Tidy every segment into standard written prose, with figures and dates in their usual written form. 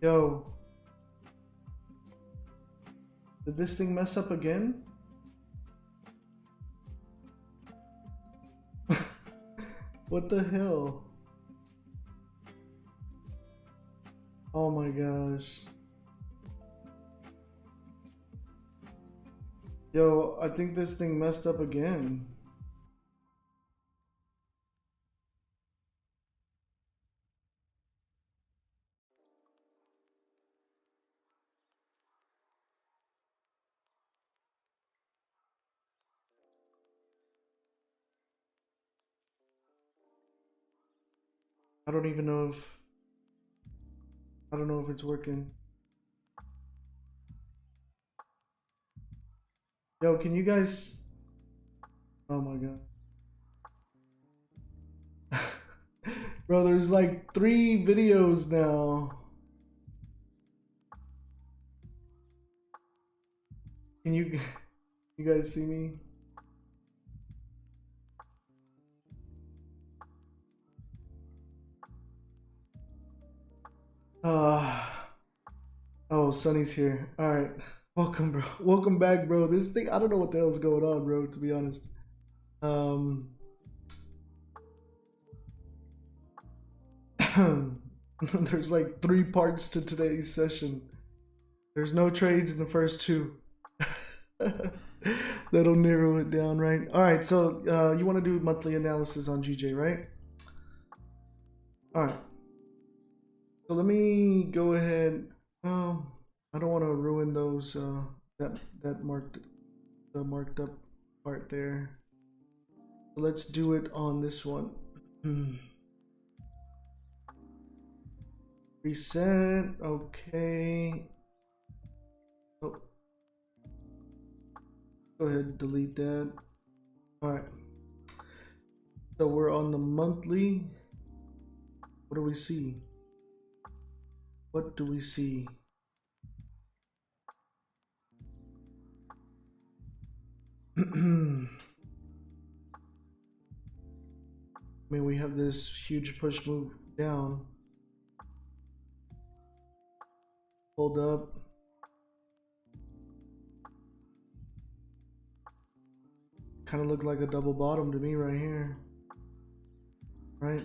Yo, did this thing mess up again? What the hell? Oh my gosh. Yo, I think this thing messed up again. I don't even know if I don't know if it's working. Yo, can you guys? Oh my god. Bro, there's like 3 videos now. Can you you guys see me? Uh oh, Sunny's here. All right. Welcome, bro. Welcome back, bro. This thing, I don't know what the hell's going on, bro, to be honest. Um there's like 3 parts to today's session. There's no trades in the first 2. That'll narrow it down, right? All right, so you want to do monthly analysis on GJ, right? All right. So let me go ahead. I don't want to ruin those that marked up part there. So let's do it on this one. Reset. Okay. Oh. Go ahead and delete that. All right. So we're on the monthly. What do we see? What do we see? I mean, we have this huge push move down. Hold up. Kind of look like a double bottom to me right here. Right?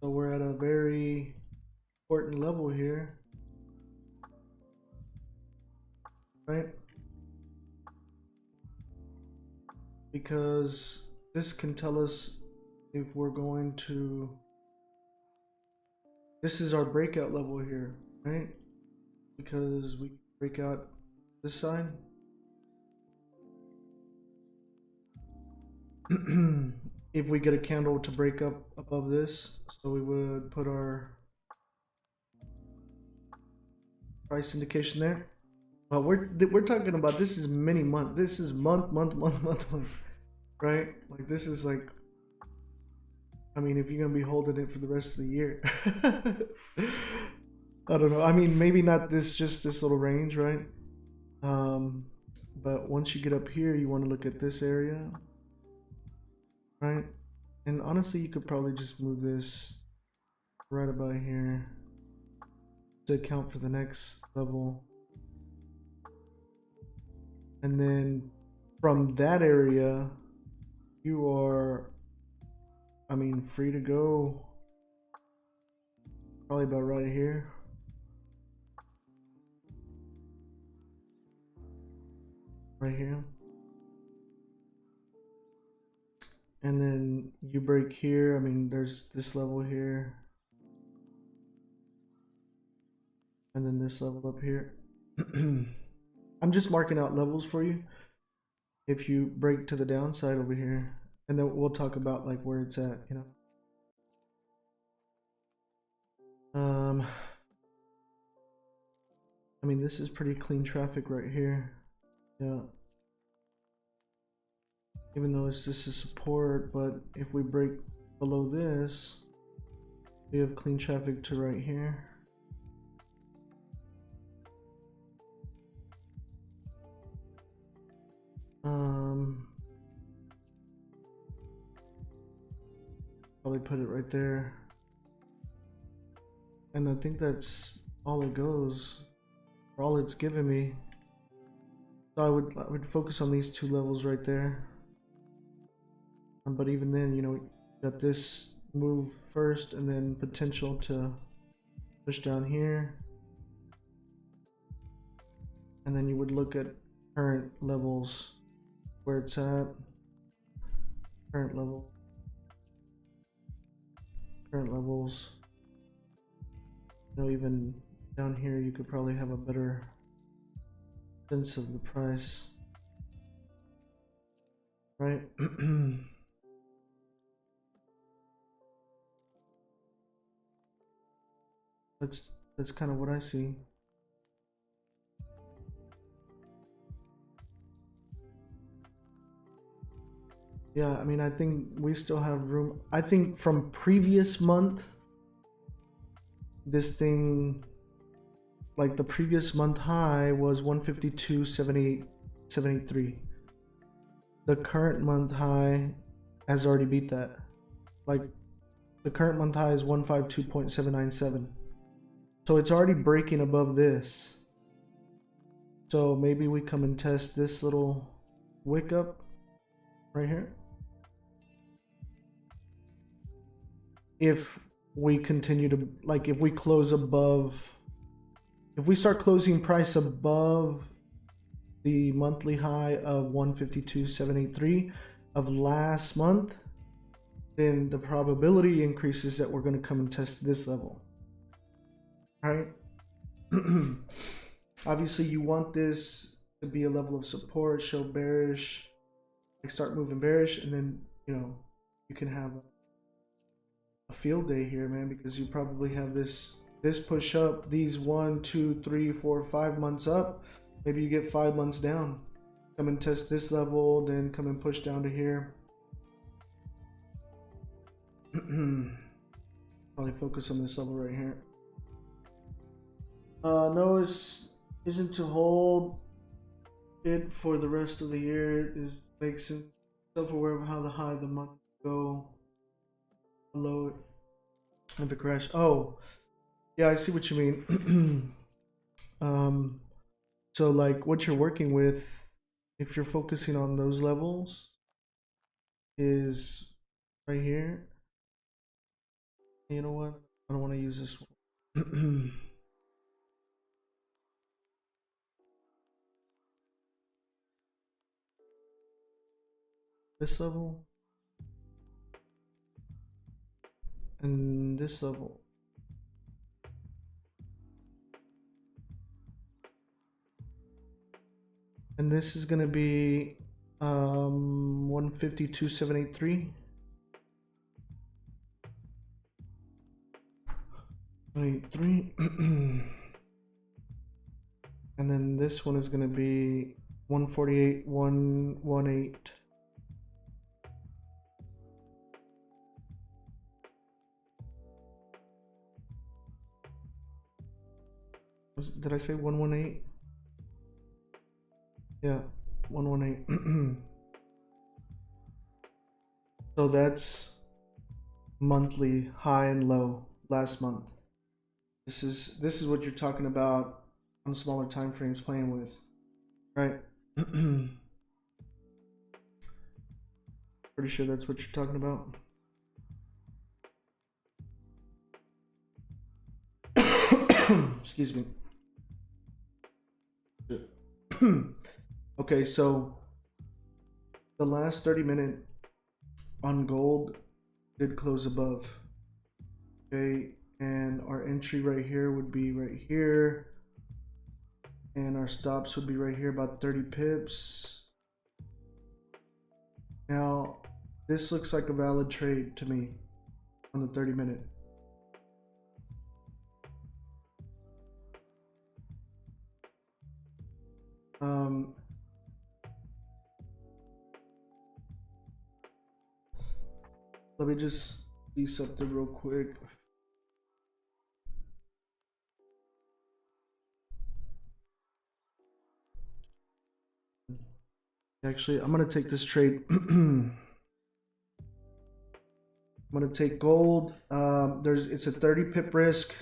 So we're at a very important level here. Right? Because this can tell us if we're going to... This is our breakout level here, right? Because we break out this side. If we get a candle to break up above this, so we would put our price indication there. But we're talking about, this is mini month. This is month, right? Like this is like, I mean, if you're gonna be holding it for the rest of the year, I don't know. I mean, maybe not this, just this little range, right? But once you get up here, you want to look at this area, right? And honestly, you could probably just move this right about here to account for the next level. And then from that area, you are, I mean, free to go probably about right here. Right here. And then you break here. I mean, there's this level here. And then this level up here. I'm just marking out levels for you. If you break to the downside over here, and then we'll talk about like where it's at, you know. I mean, this is pretty clean traffic right here. Yeah. Even though this is support, but if we break below this, we have clean traffic to right here. Probably put it right there. And I think that's all it goes, or all it's given me. So I would focus on these two levels right there. But even then, you know, you got this move first and then potential to push down here. And then you would look at current levels, where it's at. Current levels. You know, even down here, you could probably have a better sense of the price, right? That's kind of what I see. Yeah, I mean, I think we still have room. I think from previous month, this thing, like the previous month high was 152.73. The current month high has already beat that. Like the current month high is 152.797. So it's already breaking above this. So maybe we come and test this little wick up right here. If we continue to, like, if we close above, if we start closing price above the monthly high of 152.783 of last month, then the probability increases that we're going to come and test this level. All right. Obviously, you want this to be a level of support, show bearish, like start moving bearish, and then, you know, you can have a field day here, man, because you probably have this push up, these 1, 2, 3, 4, 5 months up. Maybe you get 5 months down, come and test this level, then come and push down to here. Probably focus on this level right here. No, isn't to hold it for the rest of the year. Is makes self aware of how the high the month go, low it, if it crash. Oh, yeah, I see what you mean. So like what you're working with, if you're focusing on those levels, is right here. You know what? I don't want to use this one. This level and this level. And this is gonna be 152.783. 83. And then this one is gonna be 148.118. Did I say 118? Yeah, 118. So that's monthly high and low last month. This is what you're talking about on smaller time frames playing with, right? Pretty sure that's what you're talking about. Excuse me. Okay, so the last 30-minute on gold did close above. Okay, and our entry right here would be right here, and our stops would be right here, about 30 pips. Now this looks like a valid trade to me on the 30-minute. Let me just see something real quick. Actually, I'm gonna take this trade. I'm gonna take gold. It's a 30 pip risk.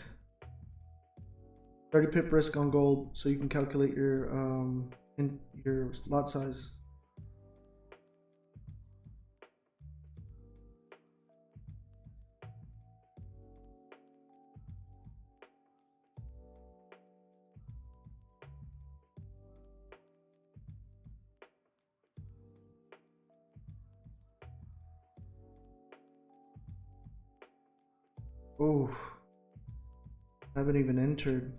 30 pip risk on gold, so you can calculate your your lot size. Oh, I haven't even entered.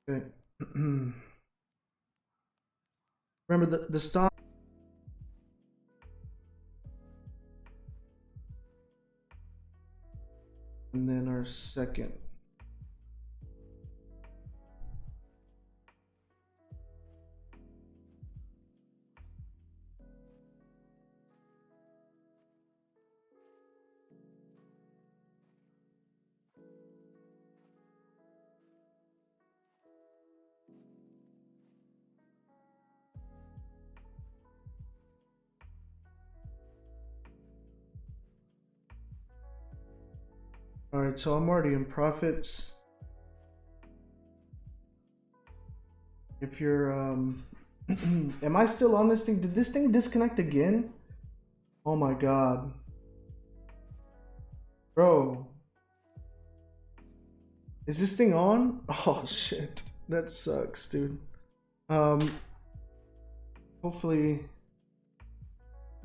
Okay. Remember the stop. And then our second. All right, so I'm already in profits. If you're am I still on this thing? Did this thing disconnect again? Oh my god. Bro. Is this thing on? Oh shit. That sucks, dude. Hopefully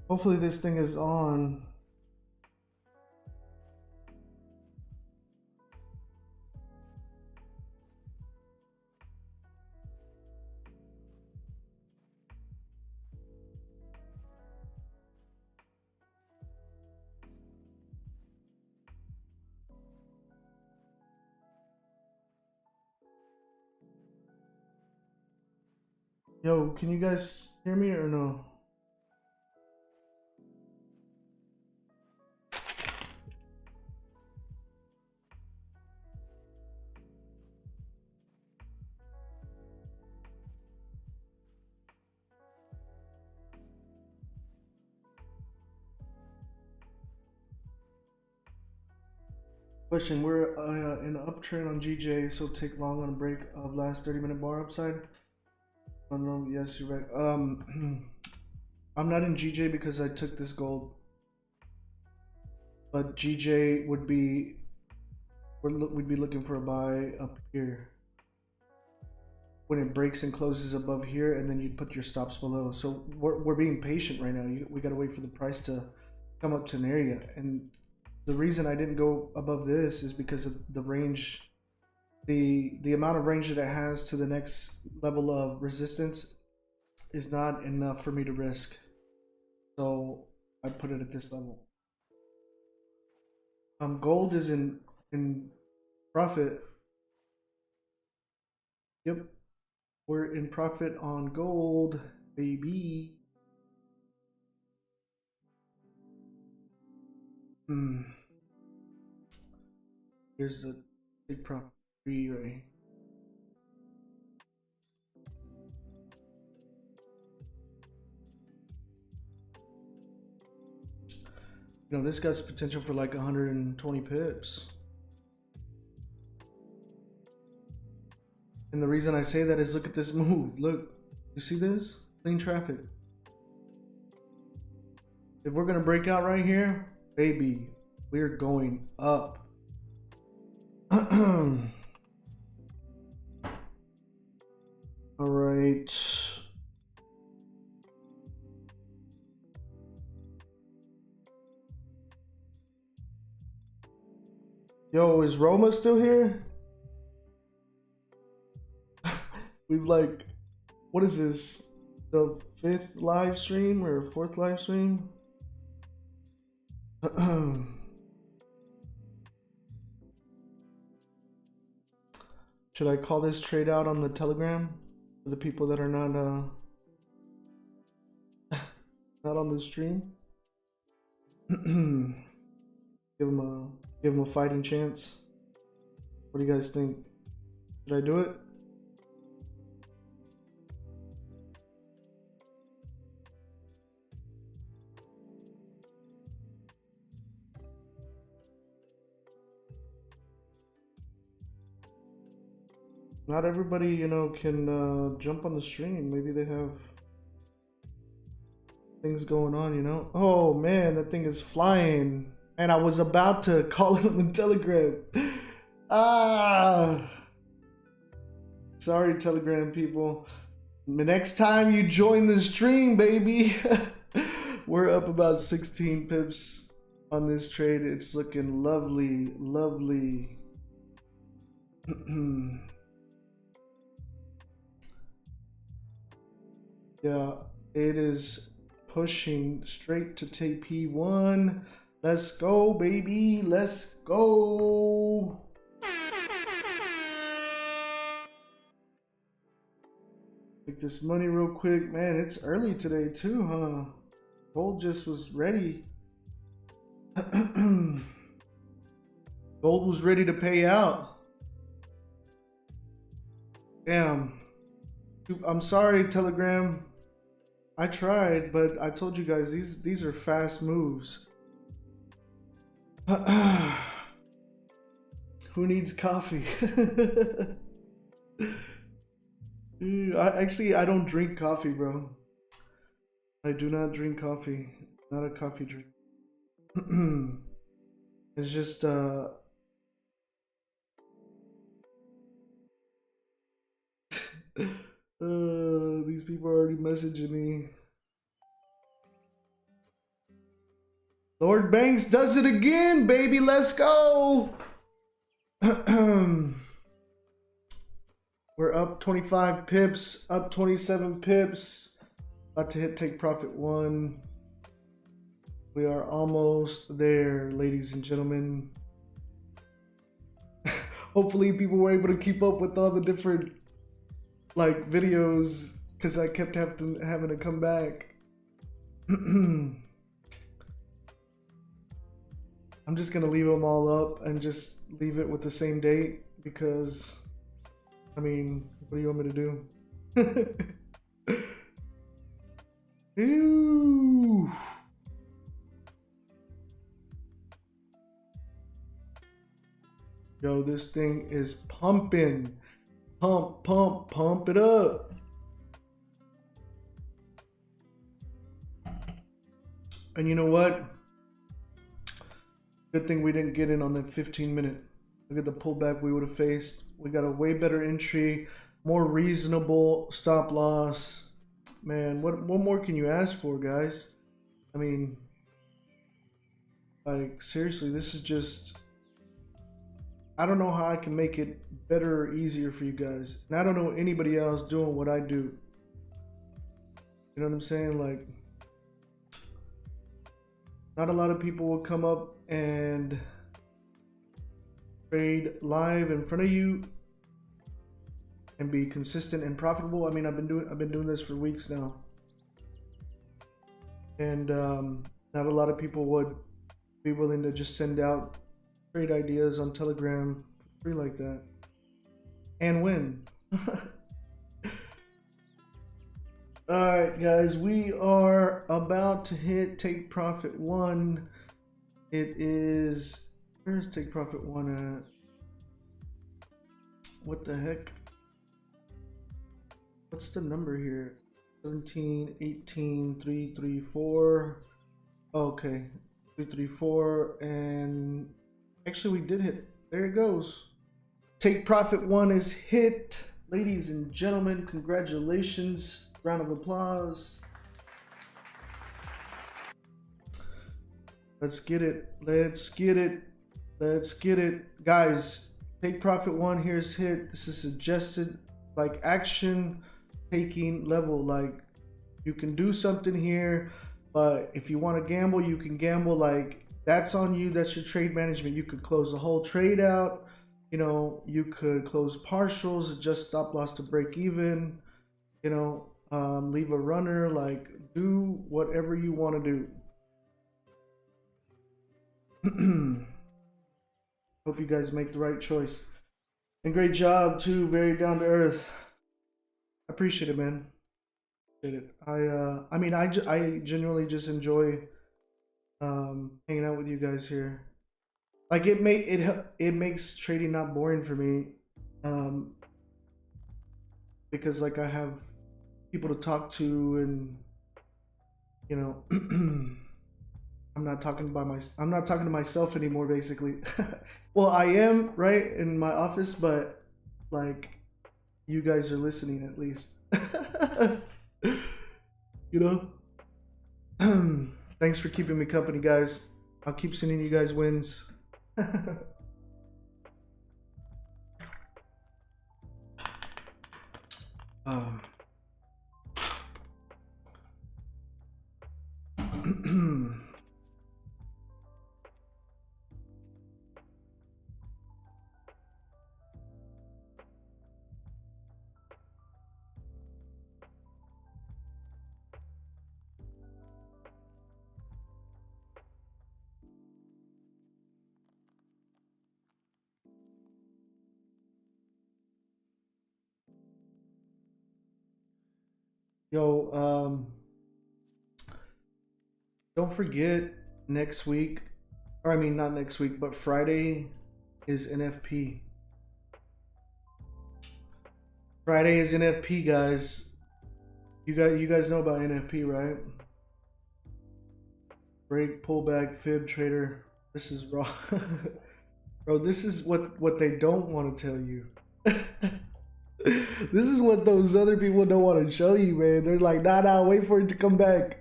this thing is on. Yo, can you guys hear me or no? Question, we're in an uptrend on GJ, so take long on a break of last 30-minute bar upside. Oh no, yes, you're right. I'm not in GJ because I took this gold. But GJ would be, we'd be looking for a buy up here. When it breaks and closes above here, and then you'd put your stops below. So we're being patient right now. We gotta wait for the price to come up to an area. And the reason I didn't go above this is because of the range, the amount of range that it has to the next level of resistance is not enough for me to risk. So I put it at this level. Gold is in profit. Yep, we're in profit on gold, baby. Here's the big profit tree right here. You know, this guy's potential for like 120 pips. And the reason I say that is look at this move. Look, you see this? Clean traffic. If we're gonna break out right here, baby, we're going up. All right. Yo, is Roma still here? We've like, what is this? The 5th live stream or 4th live stream? Should I call this trade out on the Telegram for the people that are not not on the stream? Give them a fighting chance. What do you guys think? Should I do it? Not everybody, you know, can jump on the stream. Maybe they have things going on, you know. Oh man, that thing is flying. And I was about to call it on the Telegram. Ah, sorry, Telegram people. The next time you join the stream, baby. We're up about 16 pips on this trade. It's looking lovely, lovely. Yeah, it is pushing straight to TP1. Let's go, baby. Let's go. Take this money real quick. Man, it's early today too, huh? Gold just was ready. Gold was ready to pay out. Damn. I'm sorry, Telegram. I tried, but I told you guys these are fast moves. Who needs coffee? I don't drink coffee, bro. I do not drink coffee. Not a coffee drink. It's just these people are already messaging me. Lord Banks does it again, baby. Let's go. We're up 25 pips, up 27 pips. About to hit take profit 1. We are almost there, ladies and gentlemen. Hopefully people were able to keep up with all the different like videos because I kept having to come back. I'm just gonna leave them all up and just leave it with the same date because I mean, what do you want me to do? Ew. Yo, this thing is pumping. Pump, pump, pump it up. And you know what? Good thing we didn't get in on the 15-minute. Look at the pullback we would have faced. We got a way better entry, more reasonable stop loss. Man, what more can you ask for, guys? I mean, like, seriously, this is just... I don't know how I can make it better or easier for you guys. And I don't know anybody else doing what I do. You know what I'm saying? Like, not a lot of people will come up and trade live in front of you and be consistent and profitable. I mean, I've been doing this for weeks now, and not a lot of people would be willing to just send out trade ideas on Telegram for free like that and win. All right, guys, we are about to hit take profit 1. It is, where's take profit 1 at? What the heck? What's the number here? 17, 18, 3, 3, 4. Okay, 3, 3, 4, and actually we did hit. There it goes. Take profit 1 is hit. Ladies and gentlemen, congratulations. Round of applause. Let's get it. Let's get it. Let's get it. Guys, take profit 1 here's hit. This is suggested like action taking level. Like, you can do something here, but if you want to gamble, you can gamble. Like, that's on you. That's your trade management. You could close the whole trade out. You know, you could close partials, adjust stop loss to break even. You know, leave a runner. Like, do whatever you want to do. Hope you guys make the right choice. And great job too. Very down to earth. I appreciate it, man. Appreciate it. I mean, I genuinely just enjoy hanging out with you guys here. Like, it makes trading not boring for me. because like I have people to talk to, and you know, I'm not talking to myself anymore, basically. Well, I am, right, in my office, but like you guys are listening at least. You know? Thanks for keeping me company, guys. I'll keep sending you guys wins. um. Yo, don't forget next week, or I mean not next week, but Friday is NFP. Friday is NFP, guys. You guys know about NFP, right? Break, pullback, fib trader. This is raw. Bro, this is what they don't want to tell you. This is what those other people don't want to show you, man. They're like, nah, wait for it to come back.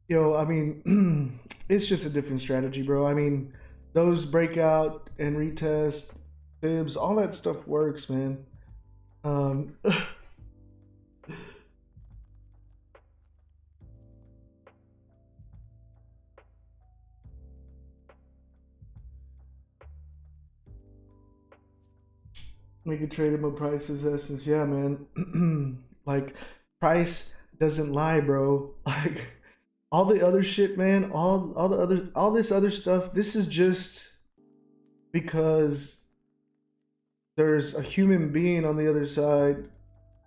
Yo, I mean, it's just a different strategy, bro. I mean, those breakout and retest, fibs, all that stuff works, man. Make a trade but price is essence. Yeah, man. Like, price doesn't lie, bro. Like, all the other shit, man, all this other stuff, this is just because there's a human being on the other side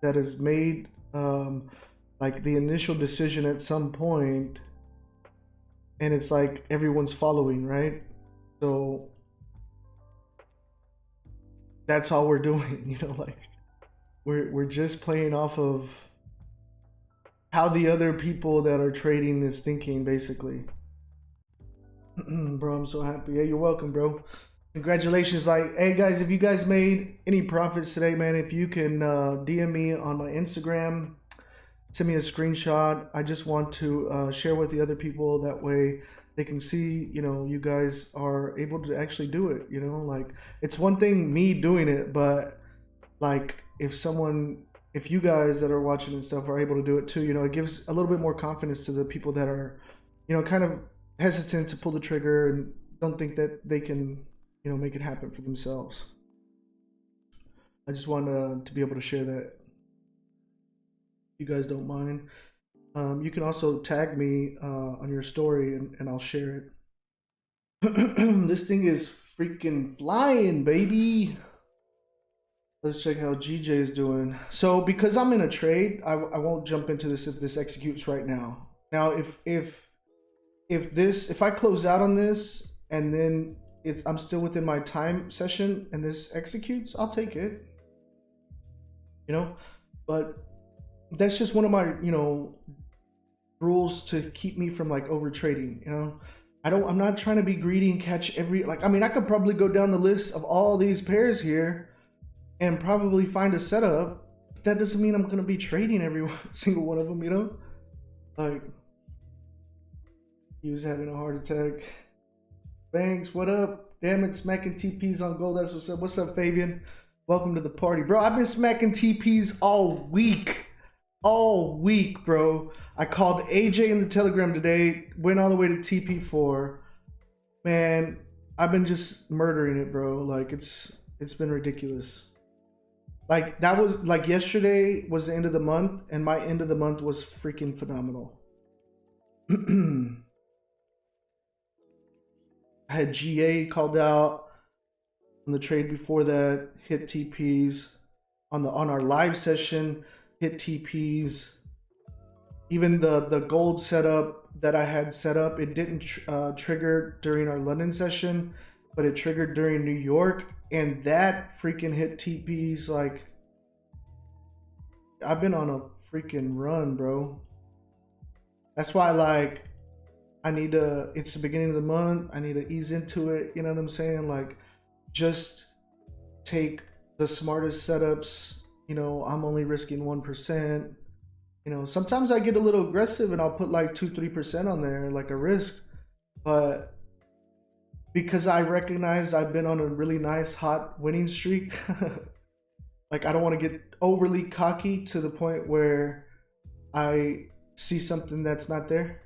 that has made like the initial decision at some point, and it's like everyone's following, right? So that's all we're doing, you know, like we're just playing off of how the other people that are trading is thinking, basically. Bro, I'm so happy. Yeah, you're welcome, bro. Congratulations. Like, hey guys, if you guys made any profits today, man, if you can DM me on my Instagram, send me a screenshot. I just want to share with the other people, that way they can see, you know, you guys are able to actually do it. You know, like, it's one thing me doing it, but like if you guys that are watching and stuff are able to do it too, you know, it gives a little bit more confidence to the people that are, you know, kind of hesitant to pull the trigger and don't think that they can, you know, make it happen for themselves. I just wanted to be able to share that. If you guys don't mind. You can also tag me on your story, and I'll share it. This thing is freaking flying, baby. Let's check how GJ is doing. So because I'm in a trade, I won't jump into this if this executes right now. Now, if I close out on this and then I'm still within my time session and this executes, I'll take it. You know, but that's just one of my, you know, rules to keep me from like over trading. You know, I'm not trying to be greedy and catch every, like, I mean, I could probably go down the list of all these pairs here and probably find a setup. That doesn't mean I'm going to be trading every single one of them, you know? Like, he was having a heart attack. Banks, what up? Damn it, smacking TPs on gold. That's what's up. What's up, Fabian? Welcome to the party. Bro, I've been smacking TPs all week. All week, bro. I called AJ in the Telegram today, went all the way to TP4. Man, I've been just murdering it, bro. Like, it's been ridiculous. Like, that was like yesterday was the end of the month, and my end of the month was freaking phenomenal. I had GA called out on the trade before that, hit TPs on our live session, hit TPs. Even the gold setup that I had set up, it didn't trigger during our London session, but it triggered during New York, and that freaking hit TPs. Like, I've been on a freaking run, bro. That's why, like, I need to, it's the beginning of the month, I need to ease into it, you know what I'm saying? Like, just take the smartest setups. You know, I'm only risking 1%. You know, sometimes I get a little aggressive and I'll put like 2-3% on there, like a risk. But because I recognize I've been on a really nice hot winning streak, like, I don't want to get overly cocky to the point where I see something that's not there.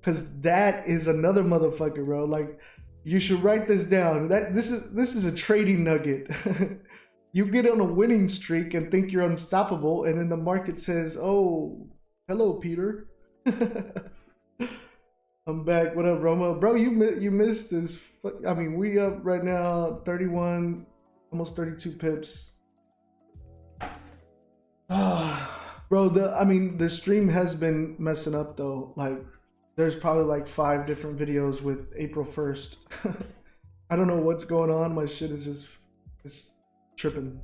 Cause that is another motherfucker, bro. Like, you should write this down. This is a trading nugget. You get on a winning streak and think you're unstoppable, and then the market says, "Oh, hello, Peter." I'm back. What up, Roma? Bro, you missed this. I mean, we up right now, 31, almost 32 pips. Bro, the stream has been messing up though. Like, there's probably like 5 different videos with April 1st. I don't know what's going on. My shit is just, it's tripping.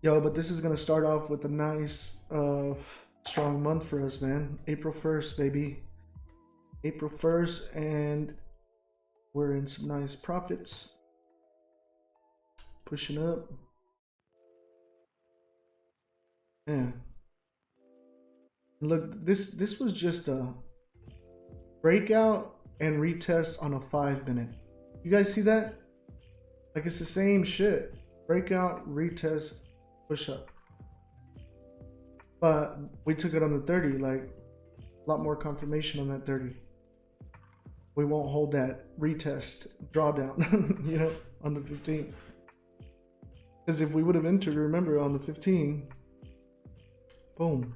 Yo, but this is gonna start off with a nice, strong month for us, man. April 1st, baby. April 1st, and we're in some nice profits. Pushing up. Yeah. Look, this was just a breakout and retest on a 5-minute. You guys see that? Like, it's the same shit. Breakout, retest, push up. But we took it on the 30, like, a lot more confirmation on that 30. We won't hold that retest drawdown, you know, on the 15. Because if we would have entered, remember, on the 15, boom,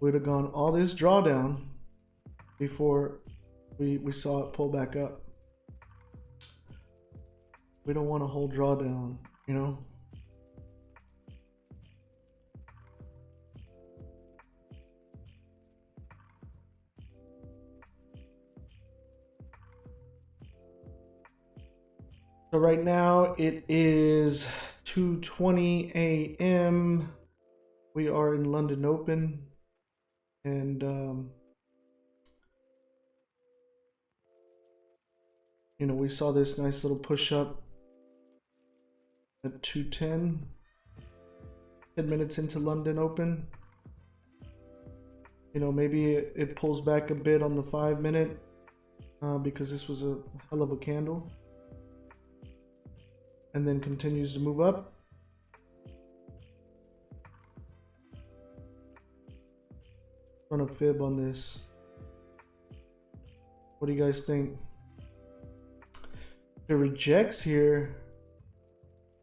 we'd have gone all this drawdown before we saw it pull back up. We don't want to hold drawdown, you know. So right now it is 2:20 a.m. We are in London Open, and you know, we saw this nice little push up at 2:10. 10 minutes into London Open. You know, maybe it pulls back a bit on the 5-minute because this was a hell of a candle, and then continues to move up. Run a fib on this. What do you guys think? If it rejects here,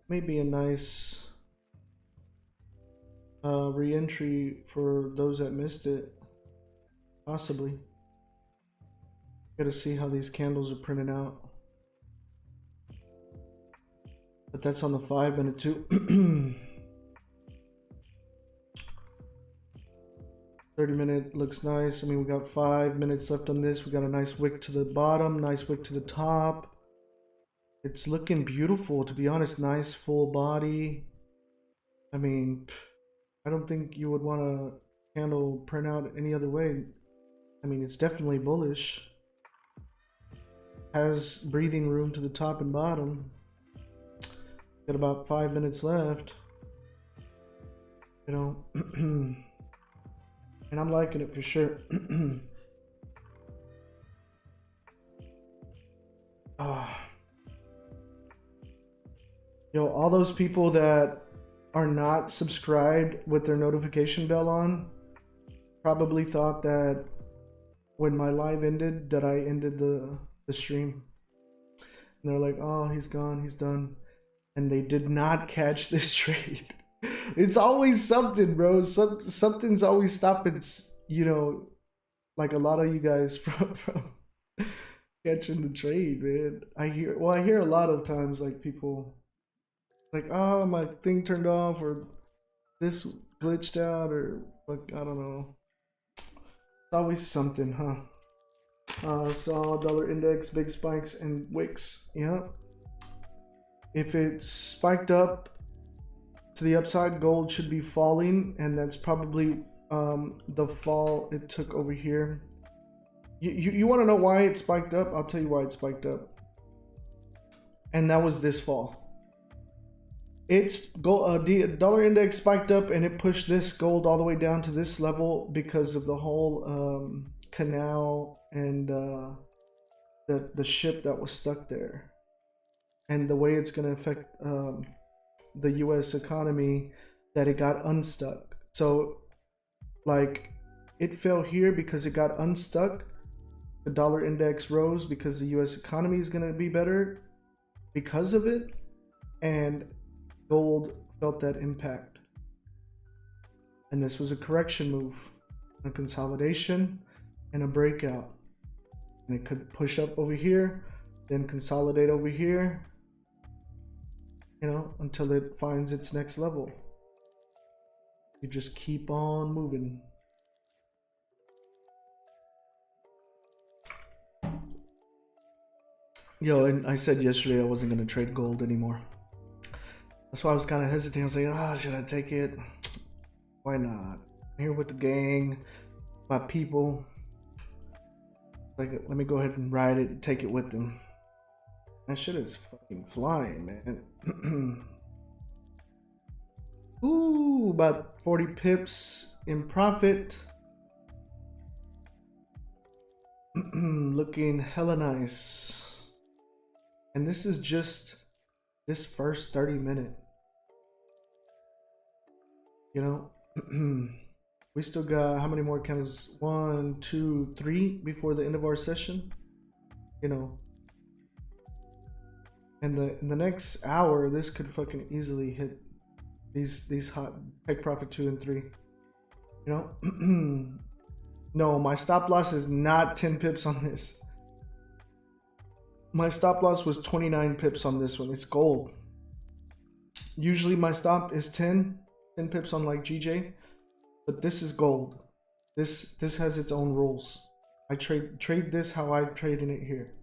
maybe a nice re-entry for those that missed it. Possibly. Gotta see how these candles are printed out. But that's on the 5-minute too. 30-minute looks nice. I mean, we got 5 minutes left on this. We got a nice wick to the bottom, nice wick to the top. It's looking beautiful, to be honest. Nice full body. I mean, I don't think you would want a candle print out any other way. I mean, it's definitely bullish. Has breathing room to the top and bottom. Got about 5 minutes left. You know, and I'm liking it for sure. Yo, all those people that are not subscribed with their notification bell on probably thought that when my live ended that I ended the stream. And they're like, oh, he's gone, he's done. And they did not catch this trade. It's always something, bro. Something's always stopping, you know, like a lot of you guys from catching the trade, man. I hear a lot of times, like, people like, oh, my thing turned off, or this glitched out, or like, I don't know. It's always something, huh? Saw dollar index, big spikes, and wicks. Yeah. If it spiked up to the upside, gold should be falling, and that's probably the fall it took over here. You want to know why it spiked up? I'll tell you why it spiked up. And that was this fall. It's gold, the dollar index spiked up and it pushed this gold all the way down to this level because of the whole canal and the ship that was stuck there, and the way it's going to affect the US economy, that it got unstuck. So like it fell here because it got unstuck. The dollar index rose because the US economy is going to be better because of it, and gold felt that impact. And this was a correction move, a consolidation and a breakout. And it could push up over here, then consolidate over here, you know, until it finds its next level. You just keep on moving. Yo, and I said yesterday I wasn't going to trade gold anymore. That's why I was kind of hesitating. I was like, oh, should I take it? Why not? I'm here with the gang, my people. Like, let me go ahead and ride it and take it with them. That shit is fucking flying, man. Ooh, about 40 pips in profit. Looking hella nice. And this is just this first 30-minute. You know, we still got how many more candles? 1, 2, 3 before the end of our session. You know, and in the next hour, this could fucking easily hit these hot take profit 2 and 3. You know, no, my stop loss is not 10 pips on this. My stop loss was 29 pips on this one. It's gold. Usually my stop is 10 pips on like GJ, but this is gold. This has its own rules. I trade this how I trade in it here.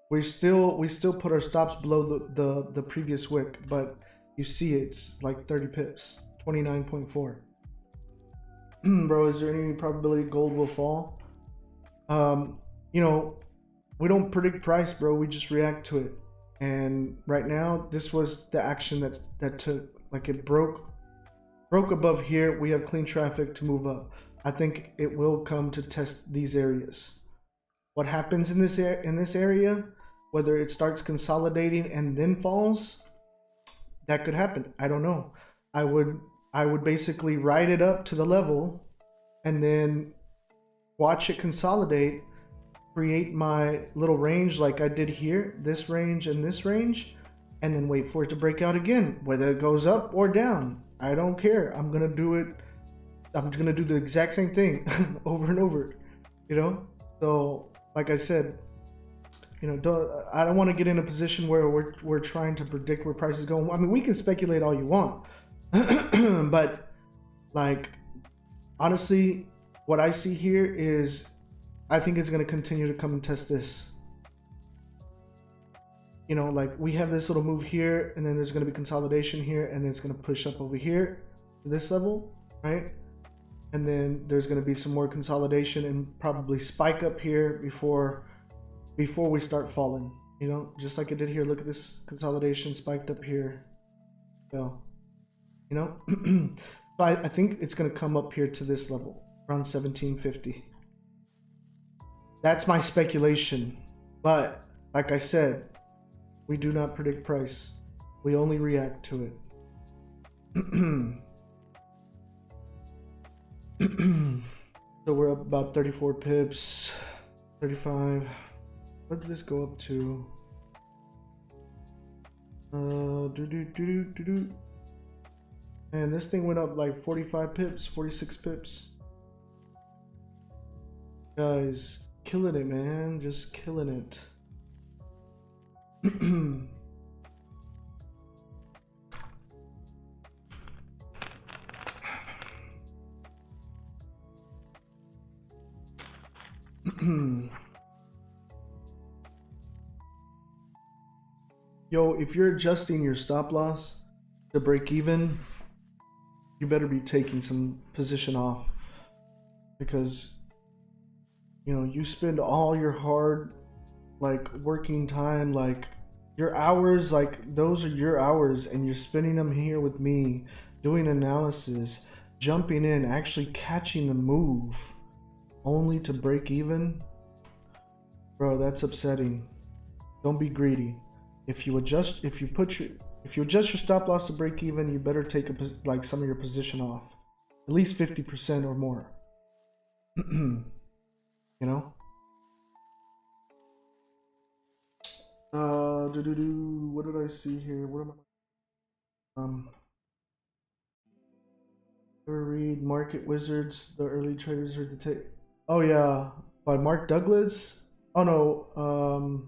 We still put our stops below the previous wick, but you see it's like 30 pips, 29.4. Bro, is there any probability gold will fall? You know, we don't predict price, bro. We just react to it. And right now, this was the action that took. Like, it broke above here. We have clean traffic to move up. I think it will come to test these areas. What happens in this area, whether it starts consolidating and then falls, that could happen. I don't know. I would basically ride it up to the level and then watch it consolidate, create my little range like I did here, this range and this range, and then wait for it to break out again, whether it goes up or down. I don't care. I'm gonna do it. I'm gonna do the exact same thing over and over, you know. So like I said, you know, I don't want to get in a position where we're trying to predict where prices go. I mean, we can speculate all you want, but like honestly, what I see here is I think it's going to continue to come and test this. You know, like we have this little move here, and then there's going to be consolidation here, and then it's going to push up over here to this level, right? And then there's going to be some more consolidation and probably spike up here before we start falling, you know, just like it did here. Look at this consolidation, spiked up here. So, you know, so I think it's going to come up here to this level around 1750. That's my speculation, but like I said, we do not predict price. We only react to it. So we're up about 34 pips, 35. What did this go up to? And this thing went up like 45 pips, 46 pips. Guys, killing it, man. Just killing it. Yo, if you're adjusting your stop loss to break even, you better be taking some position off, because you know you spend all your hard like working time, like your hours, like those are your hours, and you're spending them here with me doing analysis, jumping in, actually catching the move, only to break even. Bro, that's upsetting. Don't be greedy. If you adjust your stop loss to break even, you better take like some of your position off, at least 50% or more. You know. What did I see here? What am I? Ever read Market Wizards? The early traders are the take. Oh yeah, by Mark Douglas. Oh no.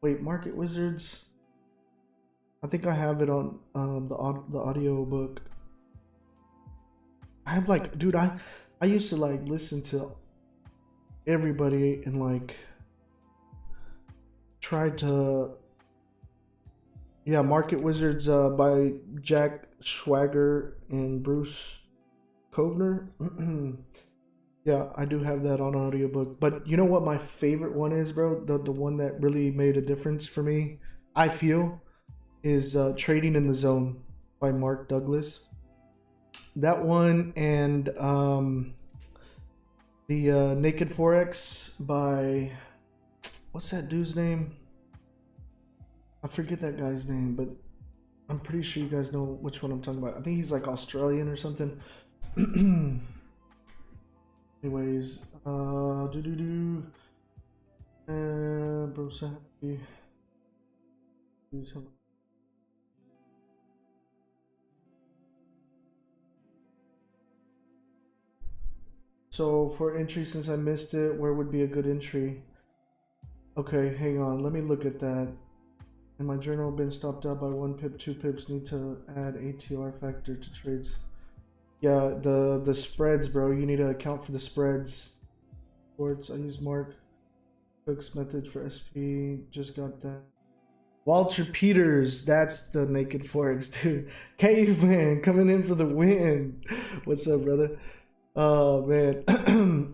Wait, Market Wizards. I think I have it on the audio book. I have like, dude, I used to like listen to everybody and like try to, yeah, Market Wizards by Jack Schwager and Bruce Kovner. Yeah, I do have that on audiobook. But you know what my favorite one is, bro? The one that really made a difference for me, I feel, is Trading in the Zone by Mark Douglas. That one, and the Naked Forex by, what's that dude's name? I forget that guy's name, but I'm pretty sure you guys know which one I'm talking about. I think he's like Australian or something. Anyways, bro, so happy. So for entry, since I missed it, where would be a good entry? Okay, hang on, let me look at that. In my journal, been stopped out by 1 pip, 2 pips, need to add ATR factor to trades. Yeah, the spreads, bro. You need to account for the spreads. Sports, I use Mark Cook's method for SP. Just got that. Walter Peters, that's the Naked Forex dude. Caveman coming in for the win. What's up, brother? Oh man.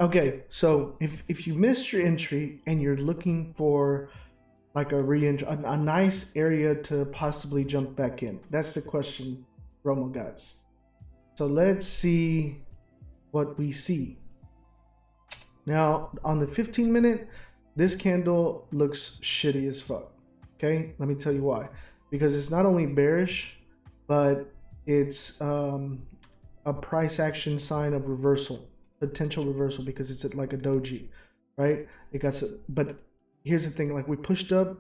Okay, so if you missed your entry and you're looking for like a nice area to possibly jump back in, that's the question, Romo guys. So let's see what we see. Now, on the 15-minute, this candle looks shitty as fuck. Okay, let me tell you why. Because it's not only bearish, but it's a price action sign of reversal, potential reversal, because it's like a doji, right? It got some, but here's the thing: like we pushed up,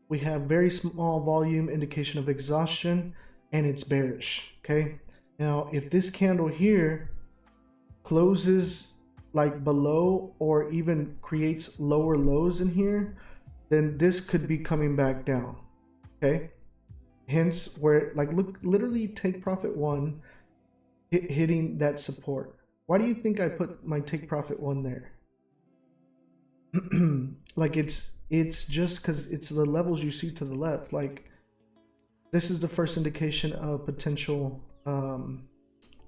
we have very small volume indication of exhaustion, and it's bearish. Okay. Now, if this candle here closes like below or even creates lower lows in here, then this could be coming back down. Okay. Hence, where like look, literally take profit one, hitting that support. Why do you think I put my take profit one there? Like it's just because it's the levels you see to the left. Like this is the first indication of potential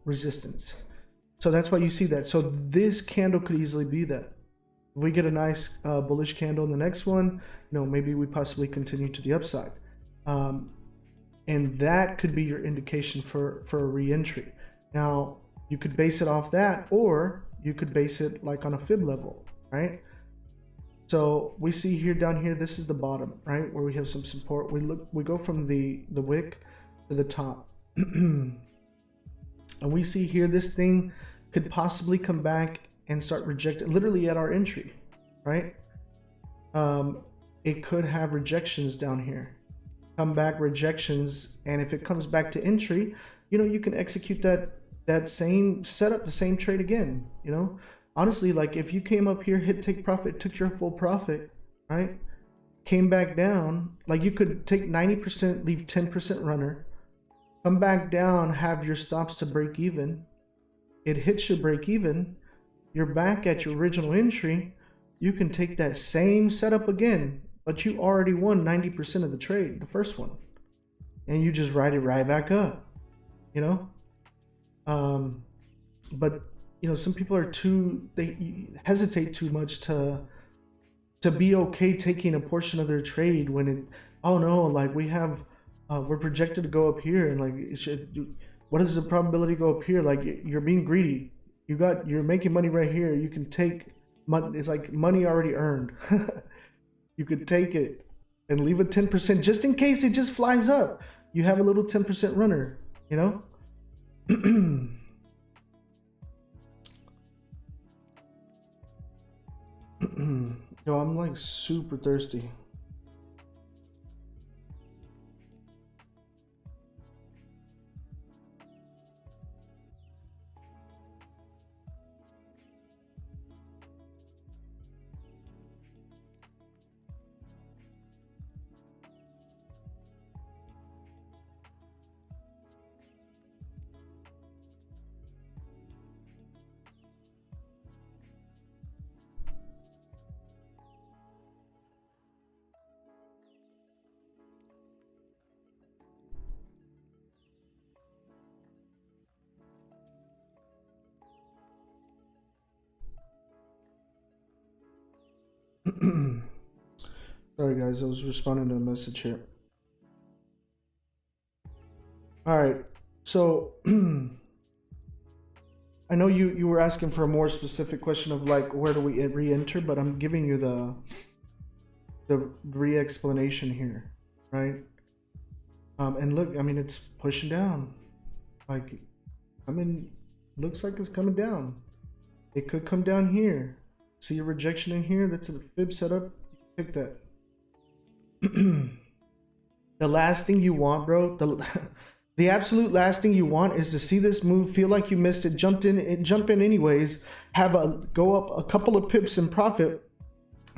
resistance, so that's why you see that. So this candle could easily be that. If we get a nice bullish candle in the next one, you know, maybe we possibly continue to the upside, and that could be your indication for a re-entry. Now you could base it off that, or you could base it like on a fib level, right? So we see here down here, this is the bottom, right, where we have some support. We go from the wick to the top. And we see here this thing could possibly come back and start rejecting, literally at our entry, right? It could have rejections down here, come back rejections, and if it comes back to entry, you know, you can execute that same setup, the same trade again. You know, honestly, like if you came up here, hit take profit, took your full profit, right? Came back down, like you could take 90%, leave 10% runner, come back down, have your stops to break even. It hits your break even. You're back at your original entry. you can take that same setup again, but you already won 90% of the trade, the first one, and you just ride it right back up, you know. But you know, some people are they hesitate too much to be okay taking a portion of their trade when it, oh no, like we have we're projected to go up here, and like it should, what is the probability to go up here? Like you're being greedy. You're making money right here. You can take money. It's like money already earned. You could take it and leave a 10% just in case it just flies up. You have a little 10% runner, you know. Yo, I'm like super thirsty. Sorry guys, I was responding to a message here. All right, so I know you were asking for a more specific question of like where do we re-enter, but I'm giving you the re-explanation here, right? And look, I mean, it's pushing down. Like, I mean, looks like it's coming down. It could come down here. See a rejection in here? That's a fib setup. Pick that. The last thing you want, bro, the absolute last thing you want is to see this move, feel like you missed it, jump in anyways, go up a couple of pips in profit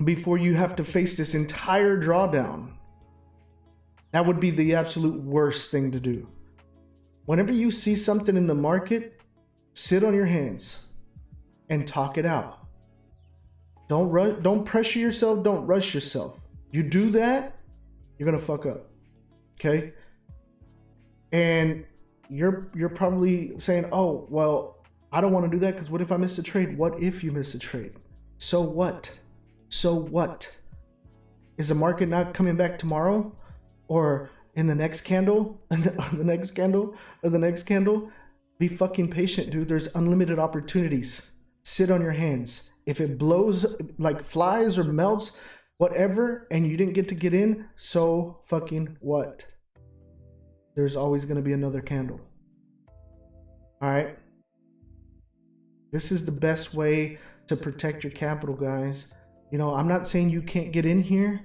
before you have to face this entire drawdown. That would be the absolute worst thing to do. Whenever you see something in the market, sit on your hands and talk it out. Don't pressure yourself, don't rush yourself. You do that, you're gonna fuck up. Okay? And you're probably saying, oh, well, I don't want to do that because what if I miss a trade? What if you miss a trade? So what? So what? Is the market not coming back tomorrow? Or in the next candle? the next candle? Or the next candle? Be fucking patient, dude. There's unlimited opportunities. Sit on your hands. If it blows, like flies or melts, whatever, and you didn't get to get in, so fucking what? There's always going to be another candle. All right. This is the best way to protect your capital, guys. You know, I'm not saying you can't get in here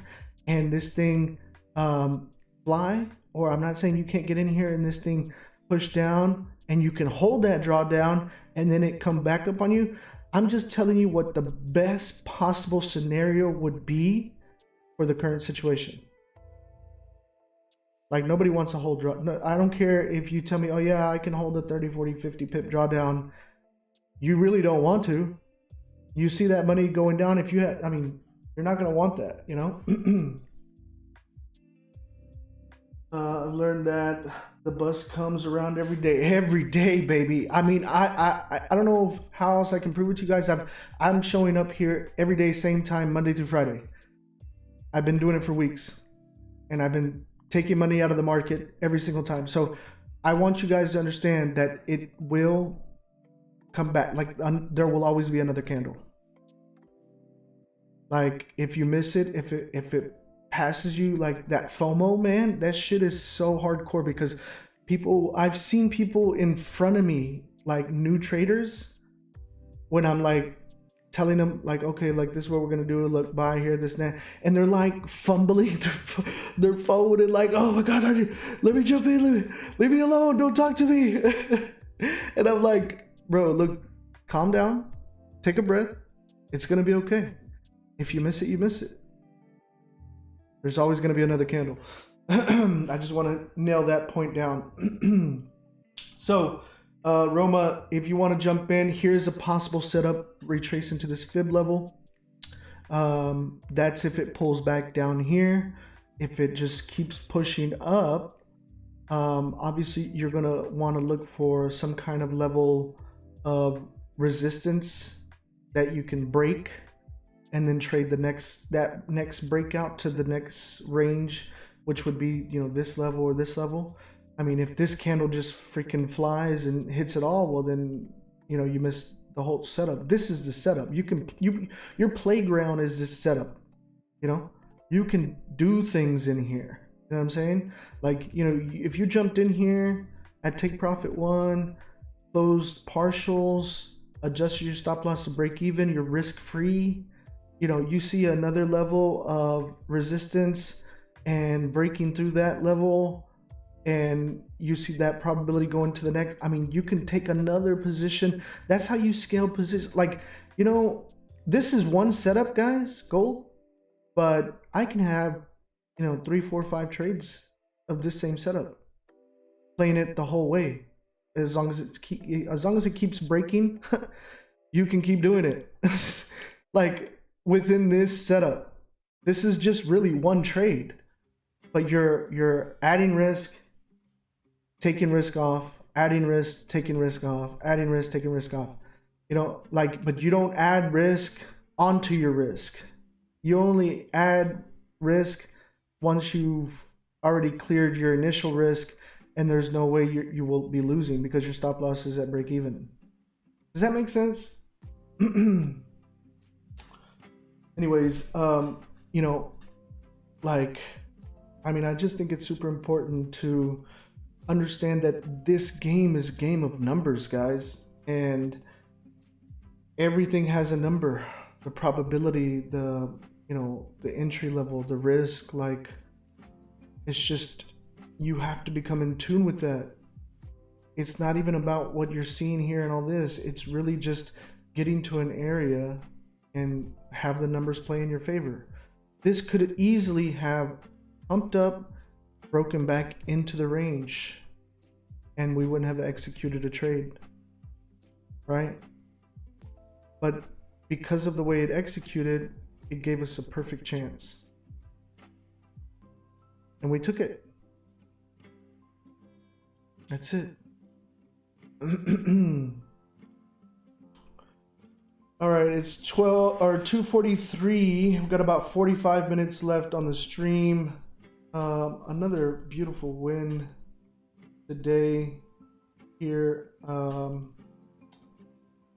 and this thing fly, or I'm not saying you can't get in here and this thing push down and you can hold that drawdown and then it come back up on you. I'm just telling you what the best possible scenario would be for the current situation. Like, nobody wants to hold draw. No, I don't care if you tell me, oh yeah, I can hold a 30, 40, 50 pip drawdown. You really don't want to. You see that money going down. If you had, I mean, you're not going to want that, you know? I've learned that the bus comes around every day, baby. I mean, I don't know how else I can prove it to you guys. I'm showing up here every day, same time, Monday through Friday. I've been doing it for weeks, and I've been taking money out of the market every single time. So I want you guys to understand that it will come back. Like, there will always be another candle. Like, if you miss it, if it passes you, like that FOMO, man, that shit is so hardcore, because I've seen people in front of me, like new traders, when I'm like telling them like, okay, like this is what we're gonna do, look, buy here, this and that, and they're like fumbling their phone and like, oh my god, let me jump in, leave me alone, don't talk to me. And I'm like, bro, look, calm down, take a breath, it's gonna be okay. If you miss it, you miss it. There's always gonna be another candle. I just want to nail that point down. So Roma, if you want to jump in, here's a possible setup, retracing to this fib level. That's if it pulls back down here. If it just keeps pushing up, obviously you're gonna want to look for some kind of level of resistance that you can break, and then trade that next breakout to the next range, which would be, you know, this level or this level. I mean, if this candle just freaking flies and hits it all, well then, you know, you missed the whole setup. This is the setup. Your playground is this setup. You know, you can do things in here. You know what I'm saying? Like, you know, if you jumped in here at take profit 1, closed partials, adjusted your stop loss to break even, you're risk free. You know, you see another level of resistance and breaking through that level, and you see that probability going to the next. I mean, you can take another position. That's how you scale position. Like, you know, this is one setup, guys, gold, but I can have, you know, 3, 4, 5 trades of this same setup, playing it the whole way. As long as it keeps breaking, you can keep doing it. Like, within this setup, this is just really one trade, but you're adding risk, taking risk off, adding risk, taking risk off, adding risk, taking risk off. You know, like, but you don't add risk onto your risk. You only add risk once you've already cleared your initial risk, and there's no way you will be losing because your stop loss is at break even. Does that make sense? Anyways, you know, like, I mean, I just think it's super important to understand that this game is a game of numbers, guys, and everything has a number. The probability, the, you know, the entry level, the risk, like, it's just, you have to become in tune with that. It's not even about what you're seeing here and all this. It's really just getting to an area and have the numbers play in your favor. This could easily have pumped up, broken back into the range, and we wouldn't have executed a trade, right? But because of the way it executed, it gave us a perfect chance, and we took it. That's it. All right, it's 2:43. We've got about 45 minutes left on the stream. Another beautiful win today here on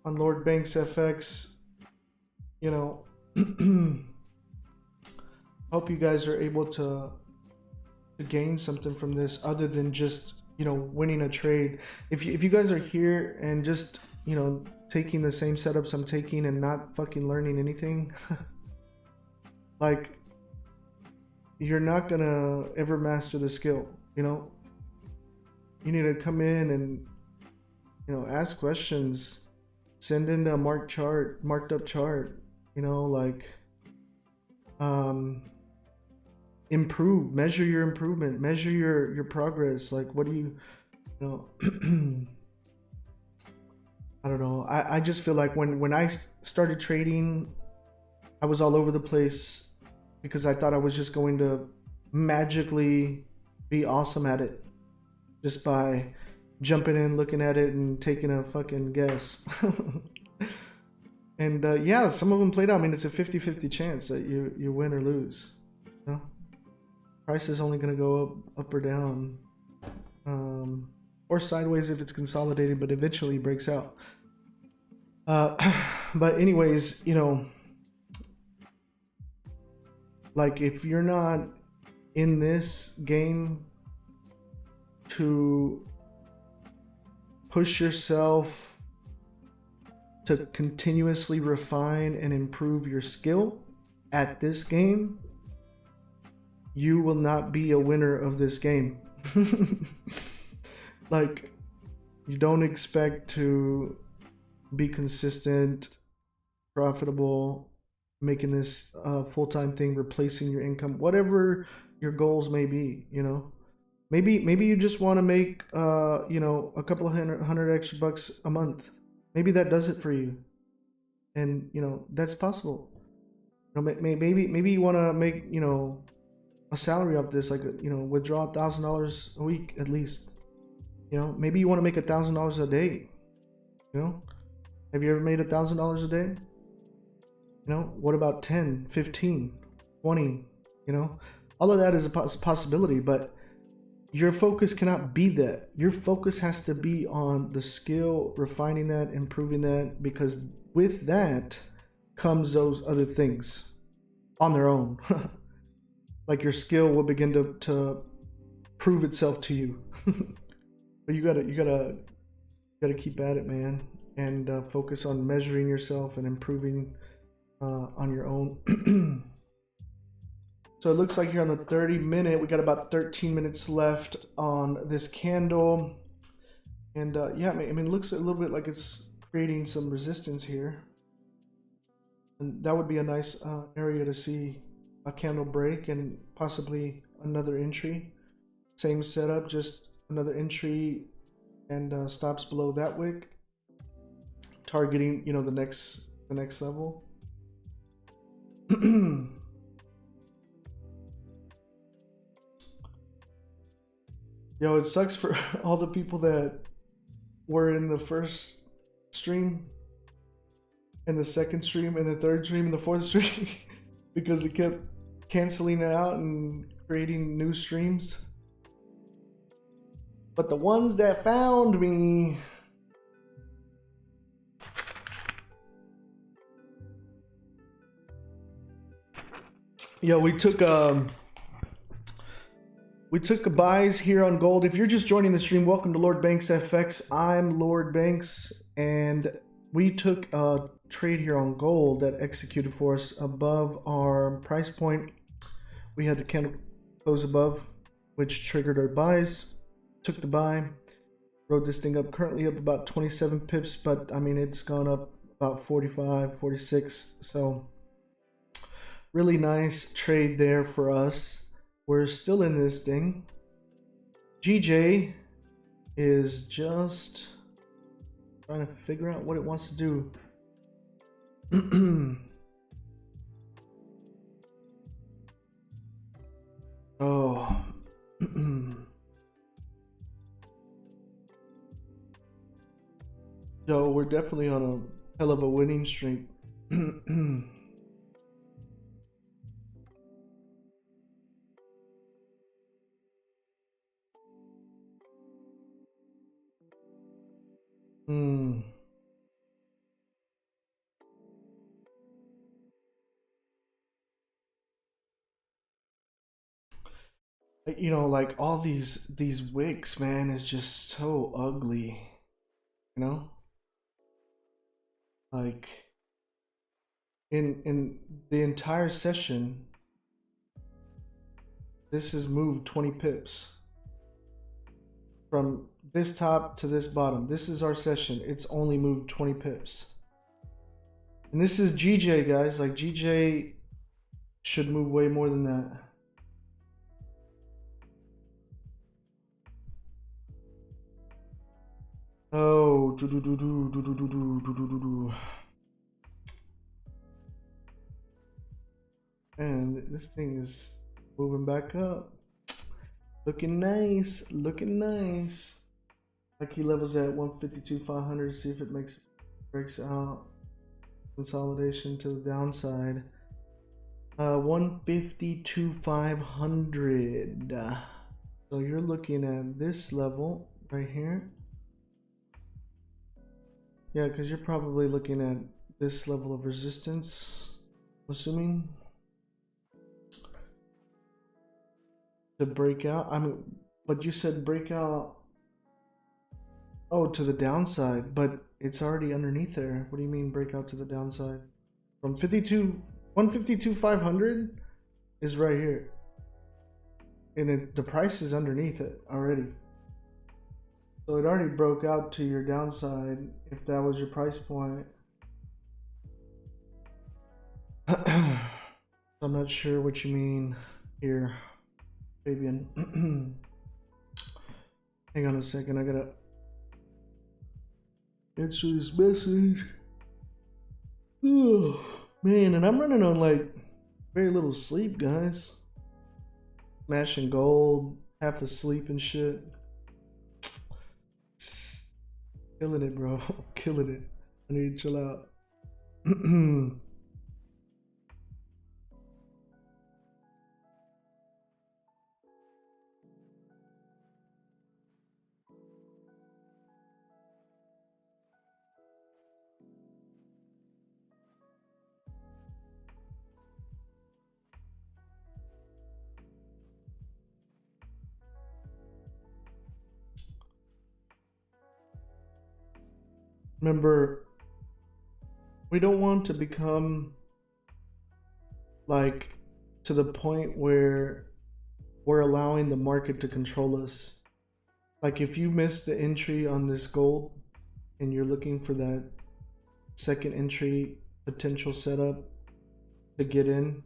Lord Banks FX. You know, hope you guys are able to gain something from this other than just, you know, winning a trade. If you guys are here and just, you know, taking the same setups I'm taking and not fucking learning anything, like, you're not gonna ever master the skill. You know, you need to come in and, you know, ask questions, send in a marked up chart, you know, like, improve, measure your improvement, measure your progress. Like, what do you know, I don't know. I just feel like when I started trading, I was all over the place because I thought I was just going to magically be awesome at it just by jumping in, looking at it, and taking a fucking guess. And yeah, some of them played out. I mean, it's a 50-50 chance that you win or lose. You know? Price is only going to go up or down, or sideways if it's consolidated, but eventually breaks out. But anyways, you know, like, if you're not in this game to push yourself to continuously refine and improve your skill at this game, you will not be a winner of this game. Like, you don't expect to be consistent, profitable, making this a full-time thing, replacing your income, whatever your goals may be. You know, maybe you just want to make you know, a couple of hundred extra bucks a month. Maybe that does it for you, and you know, that's possible. Maybe you want to make, you know, a salary of this, like, you know, withdraw $1,000 a week at least. You know, maybe you want to make $1,000 a day. You know, have you ever made $1,000 a day? You know, what about 10, 15, 20? You know, all of that is a possibility, but your focus cannot be that. Your focus has to be on the skill, refining that, improving that, because with that comes those other things on their own. Like your skill will begin to prove itself to you. But you gotta keep at it, man, and focus on measuring yourself and improving on your own. So it looks like here on the 30-minute, we got about 13 minutes left on this candle, and yeah, I mean, it looks a little bit like it's creating some resistance here, and that would be a nice area to see a candle break and possibly another entry. Same setup, just another entry and stops below that wick, targeting, you know, the next level. Yo, it sucks for all the people that were in the first stream and the second stream and the third stream and the fourth stream because it kept canceling it out and creating new streams. But the ones that found me, yo, we took buys here on gold. If you're just joining the stream, welcome to Lord Banks FX. I'm Lord Banks, and we took a trade here on gold that executed for us above our price point. We had the candle close above, which triggered our buys. Took the buy, rode this thing up, currently up about 27 pips, but I mean, it's gone up about 45, 46. So really nice trade there for us. We're still in this thing. GJ is just trying to figure out what it wants to do. Oh. Yo, we're definitely on a hell of a winning streak. You know, like all these wicks, man, is just so ugly. You know? Like in the entire session, this has moved 20 pips from this top to this bottom. This is our session. It's only moved 20 pips. And this is GJ, guys. Like, GJ should move way more than that. Oh, and this thing is moving back up. Looking nice, looking nice. Key levels at 152,500. See if it breaks out. Consolidation to the downside. 152,500. So you're looking at this level right here. Yeah, because you're probably looking at this level of resistance, I'm assuming, to break out. I mean, but you said break out. Oh, to the downside, but it's already underneath there. What do you mean break out to the downside? From 152,500 is right here, and the price is underneath it already. So it already broke out to your downside if that was your price point. I'm not sure what you mean here, Fabian. Hang on a second, I gotta answer this message. Oh man, and I'm running on like Very little sleep, guys. Smashing gold, half asleep and shit. Killing it, bro. Killing it. I need to chill out. Remember, we don't want to become like to the point where we're allowing the market to control us. Like if you miss the entry on this gold and you're looking for that second entry potential setup to get in,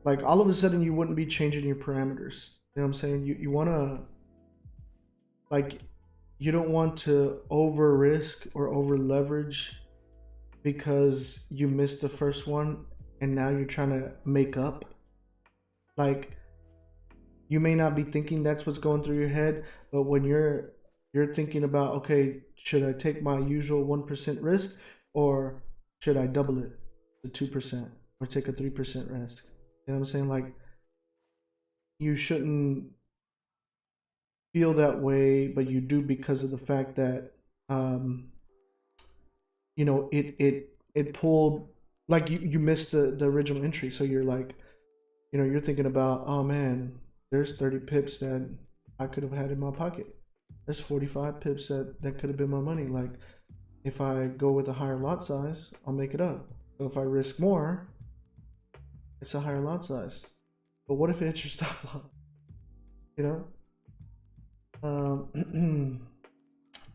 like all of a sudden you wouldn't be changing your parameters. You know what I'm saying? You want to, like, you don't want to over risk or over leverage because you missed the first one and now you're trying to make up. Like, you may not be thinking that's what's going through your head, but when you're thinking about, okay, should I take my usual 1% risk or should I double it to 2% or take a 3% risk? You know what I'm saying? Like, you shouldn't feel that way, but you do because of the fact that you know, it pulled, like you missed the original entry, so you're like, you know, you're thinking about, oh man, there's 30 pips that I could have had in my pocket. There's 45 pips that could have been my money. Like, if I go with a higher lot size, I'll make it up. So if I risk more, it's a higher lot size. But what if it hits your stop loss? You know?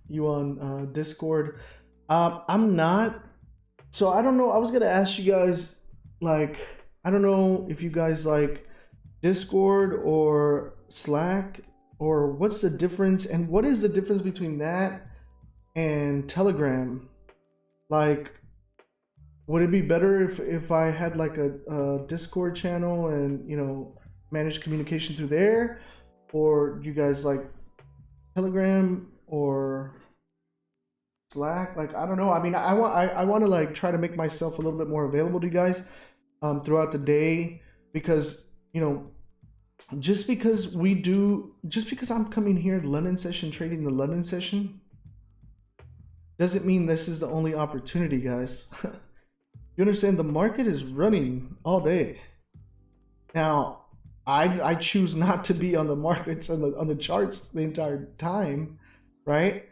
You on Discord? I'm not. So I don't know. I was gonna ask you guys, like, I don't know if you guys like Discord or Slack, or what's the difference, and what is the difference between that and Telegram? Like, would it be better if I had like a Discord channel and, you know, manage communication through there, or you guys like Telegram or Slack? Like, I don't know. I mean, I want to like try to make myself a little bit more available to you guys throughout the day, because, you know, just because I'm coming here London session, trading the London session, doesn't mean this is the only opportunity, guys. You understand? The market is running all day. Now, I choose not to be on the markets on the charts the entire time, right?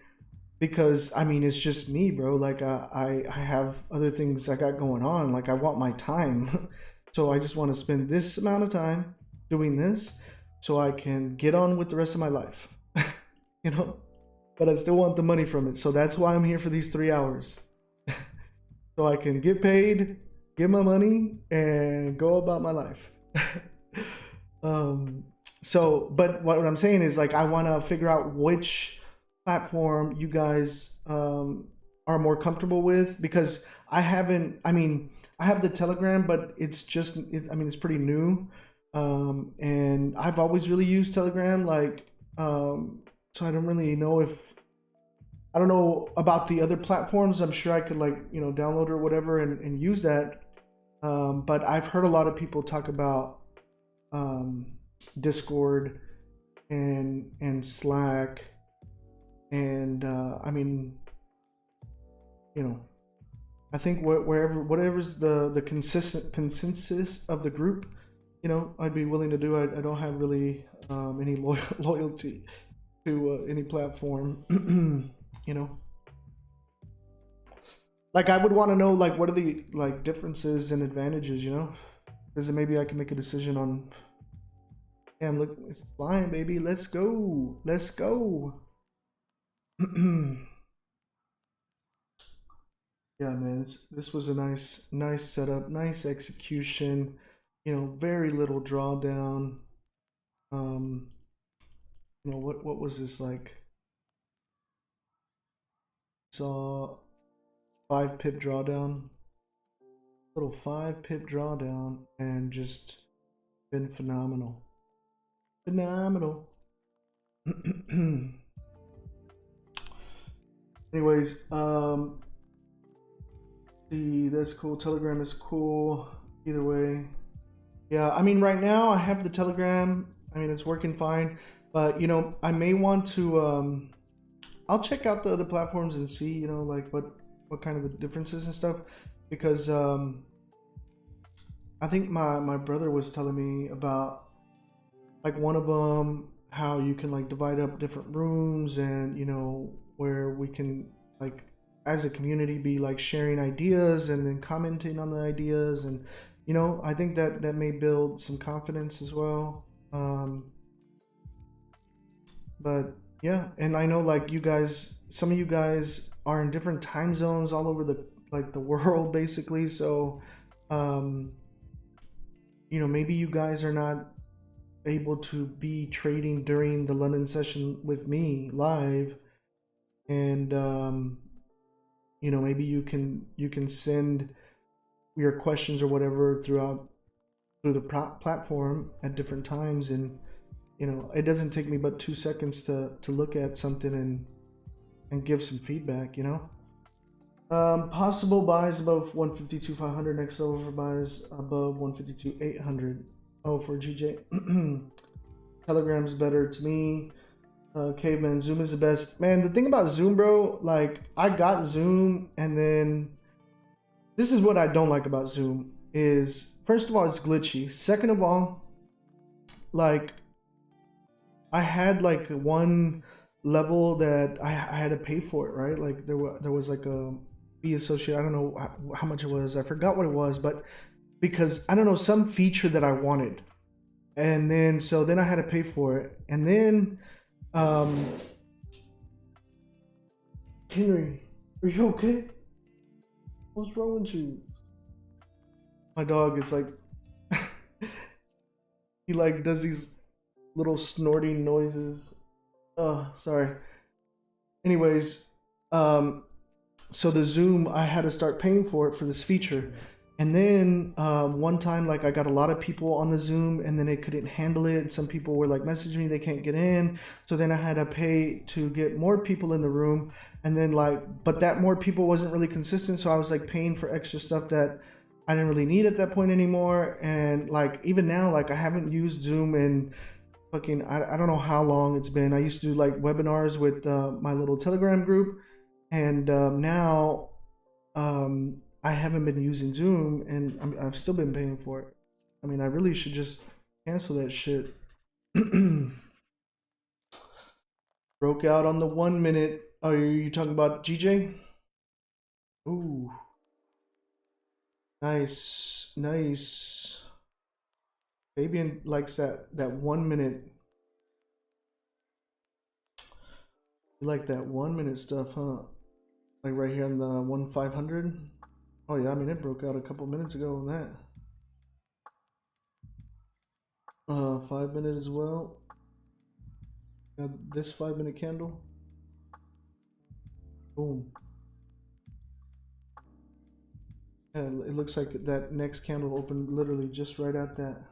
Because I mean, it's just me, bro. Like, I have other things I got going on. Like, I want my time. So I just want to spend this amount of time doing this so I can get on with the rest of my life. You know, but I still want the money from it. So that's why I'm here for these 3 hours. So I can get paid, get my money, and go about my life. So, but what I'm saying is, like, I want to figure out which platform you guys are more comfortable with, because I haven't, I mean, I have the Telegram, but it's just, I mean, it's pretty new. And I've always really used Telegram, like, so I don't really know if, I don't know about the other platforms. I'm sure I could, like, you know, download or whatever and use that. But I've heard a lot of people talk about Discord and Slack, and I mean, you know, I think whatever's the consensus of the group, you know, I'd be willing to do. I don't have really any loyalty to any platform. You know, like, I would want to know, like, what are the, like, differences and advantages, you know, because then maybe I can make a decision on, damn, look, it's flying, baby, let's go, let's go. Yeah, man, this was a nice setup, nice execution, you know, very little drawdown. You know, what was this, like, saw 5 pip drawdown. Little 5-pip drawdown and just been phenomenal. Phenomenal. Anyways, see, that's cool. Telegram is cool. Either way. Yeah, I mean, right now I have the Telegram. I mean, it's working fine. But, you know, I may want to, I'll check out the other platforms and see, you know, like what kind of the differences and stuff. Because I think my brother was telling me about, like, one of them, how you can, like, divide up different rooms and, you know, where we can, like, as a community be, like, sharing ideas and then commenting on the ideas. And, you know, I think that may build some confidence as well. But yeah, and I know, like, you guys, some of you guys are in different time zones all over the, like, the world basically. So you know, maybe you guys are not able to be trading during the London session with me live. And you know, maybe you can send your questions or whatever through the platform at different times. And, you know, it doesn't take me but 2 seconds to look at something and give some feedback, you know. Possible buys above 152.500, next level for buys above 152.800. Oh, for GJ. Telegram's better to me. Caveman, Zoom is the best. Man, the thing about Zoom, bro, like, I got Zoom, and then this is what I don't like about Zoom is, first of all, it's glitchy. Second of all, like, I had, like, one level that I had to pay for it, right? Like, there was like a fee associated. I don't know how much it was. I forgot what it was, but because, I don't know, some feature that I wanted. And then, so then I had to pay for it. And then, Henry, are you okay? What's wrong with you? My dog is like, he, like, does these little snorting noises. Oh, sorry. Anyways, so the Zoom, I had to start paying for it for this feature. And then one time, like, I got a lot of people on the Zoom, and then it couldn't handle it. Some people were like messaging me, they can't get in. So then I had to pay to get more people in the room. And then, like, but that more people wasn't really consistent. So I was like paying for extra stuff that I didn't really need at that point anymore. And, like, even now, like, I haven't used Zoom in fucking, I don't know how long it's been. I used to do, like, webinars with my little Telegram group. And now, I haven't been using Zoom, and I've still been paying for it. I mean, I really should just cancel that shit. Broke out on the 1 minute. Oh, are you talking about GJ? Ooh. Nice, nice. Fabian likes that 1 minute. You like that 1 minute stuff, huh? Like right here on the 1/500. Oh yeah, I mean, it broke out a couple minutes ago on that. 5 minute as well. Got this 5 minute candle. Boom. Yeah, it looks like that next candle opened literally just right at that.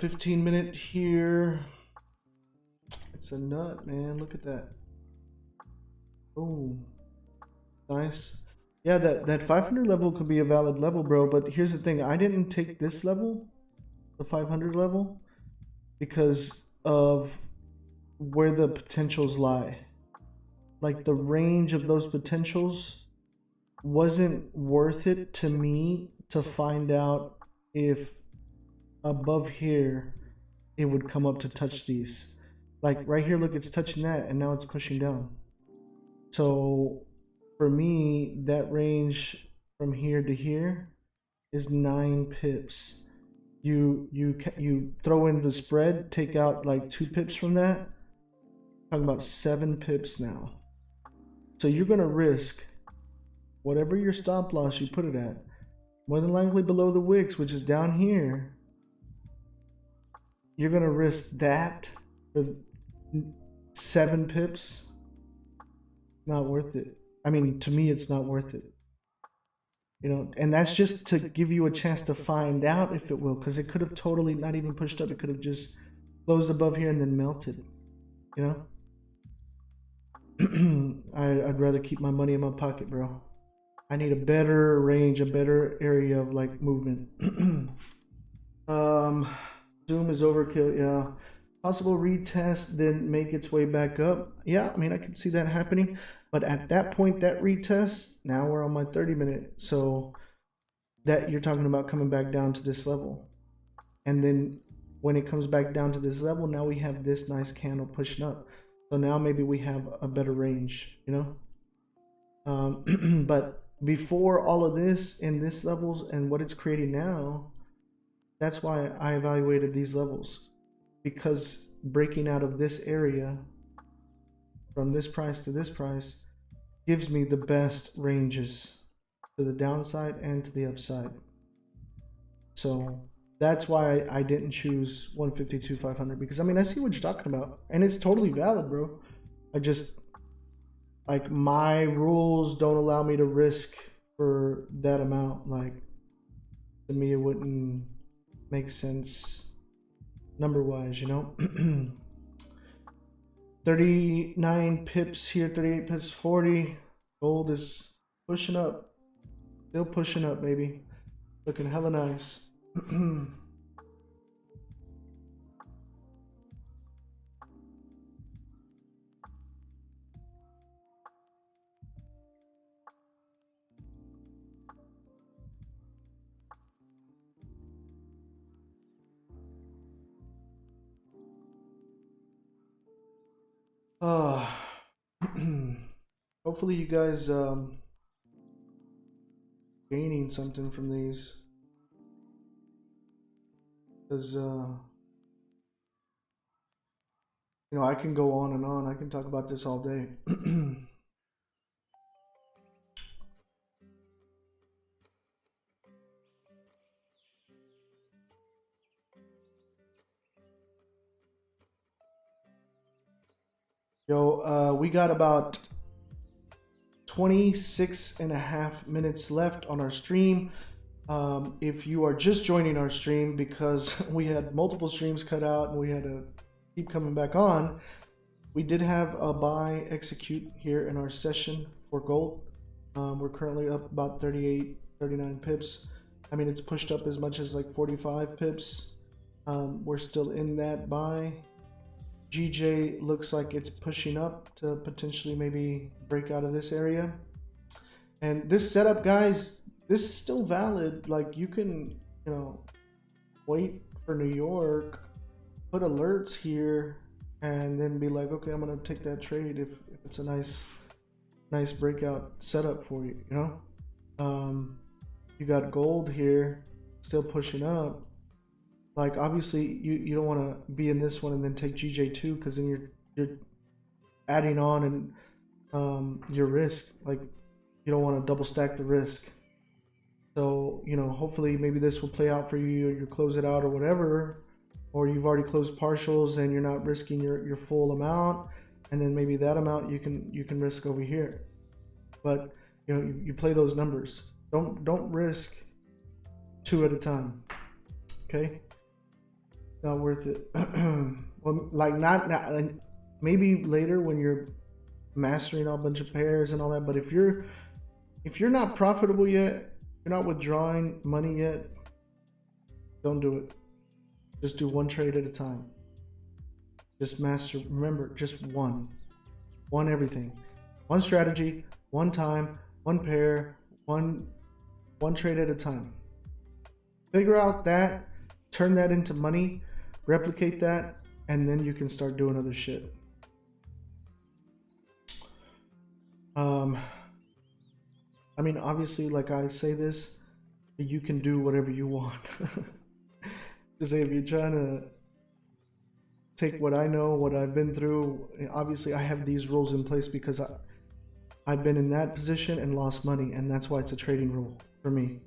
15 minute here. It's a nut, man. Look at that. Boom. Nice. Yeah, that 500 level could be a valid level, bro. But here's the thing. I didn't take this level, the 500 level, because of where the potentials lie. Like, the range of those potentials wasn't worth it to me to find out if above here it would come up to touch these. Like right here, look, it's touching that, and now it's pushing down. So for me, that range from here to here is 9 pips. You throw in the spread, take out like 2 pips from that. Talking about 7 pips now. So you're gonna risk whatever your stop loss you put it at, more than likely below the wicks, which is down here. You're gonna risk that for 7 pips. Not worth it. I mean, to me, it's not worth it. You know, and that's just to give you a chance to find out if it will, because it could have totally not even pushed up. It could have just closed above here and then melted, you know. I'd rather keep my money in my pocket, bro. I need a better range, a better area of like movement. Zoom is overkill, yeah. Possible retest, then make its way back up. Yeah, I mean, I can see that happening. But at that point, that retest, now we're on my 30-minute. So that you're talking about coming back down to this level. And then when it comes back down to this level, now we have this nice candle pushing up. So now maybe we have a better range, you know? But before all of this in this levels and what it's creating now, that's why I evaluated these levels, because breaking out of this area from this price to this price gives me the best ranges to the downside and to the upside. So that's why I didn't choose 152.500, because I mean, I see what you're talking about and it's totally valid, bro. I just, like, my rules don't allow me to risk for that amount. Like, to me, it wouldn't make sense number wise, you know. 39 pips here, 38 pips, 40. Gold is pushing up, still pushing up, baby. Looking hella nice. Hopefully you guys gaining something from these, because you know, I can go on and on. I can talk about this all day. Yo, we got about 26.5 minutes left on our stream. If you are just joining our stream because we had multiple streams cut out and we had to keep coming back on, we did have a buy execute here in our session for gold. We're currently up about 38, 39 pips. I mean, it's pushed up as much as like 45 pips. We're still in that buy. GJ looks like it's pushing up to potentially maybe break out of this area. And this setup, guys, this is still valid. Like, you can, you know, wait for New York, put alerts here, and then be like, okay, I'm gonna take that trade if it's a nice breakout setup for you, you know. You got gold here still pushing up. Like, obviously you don't want to be in this one and then take GJ2, because then you're adding on and your risk. Like, you don't want to double stack the risk. So, you know, hopefully maybe this will play out for you, or you close it out or whatever, or you've already closed partials and you're not risking your full amount, and then maybe that amount you can risk over here. But, you know, you play those numbers. Don't risk two at a time. Okay? Not worth it. Well, like, not maybe later when you're mastering a bunch of pairs and all that. But if you're not profitable yet, you're not withdrawing money yet, don't do it. Just do one trade at a time. Just master. Remember, just one everything, one strategy, one time, one pair, one trade at a time. Figure out that, turn that into money, replicate that, and then you can start doing other shit. I mean, obviously, like I say this, you can do whatever you want. Just say, if you're trying to take what I know, what I've been through, obviously I have these rules in place because I've been in that position and lost money, and that's why it's a trading rule for me.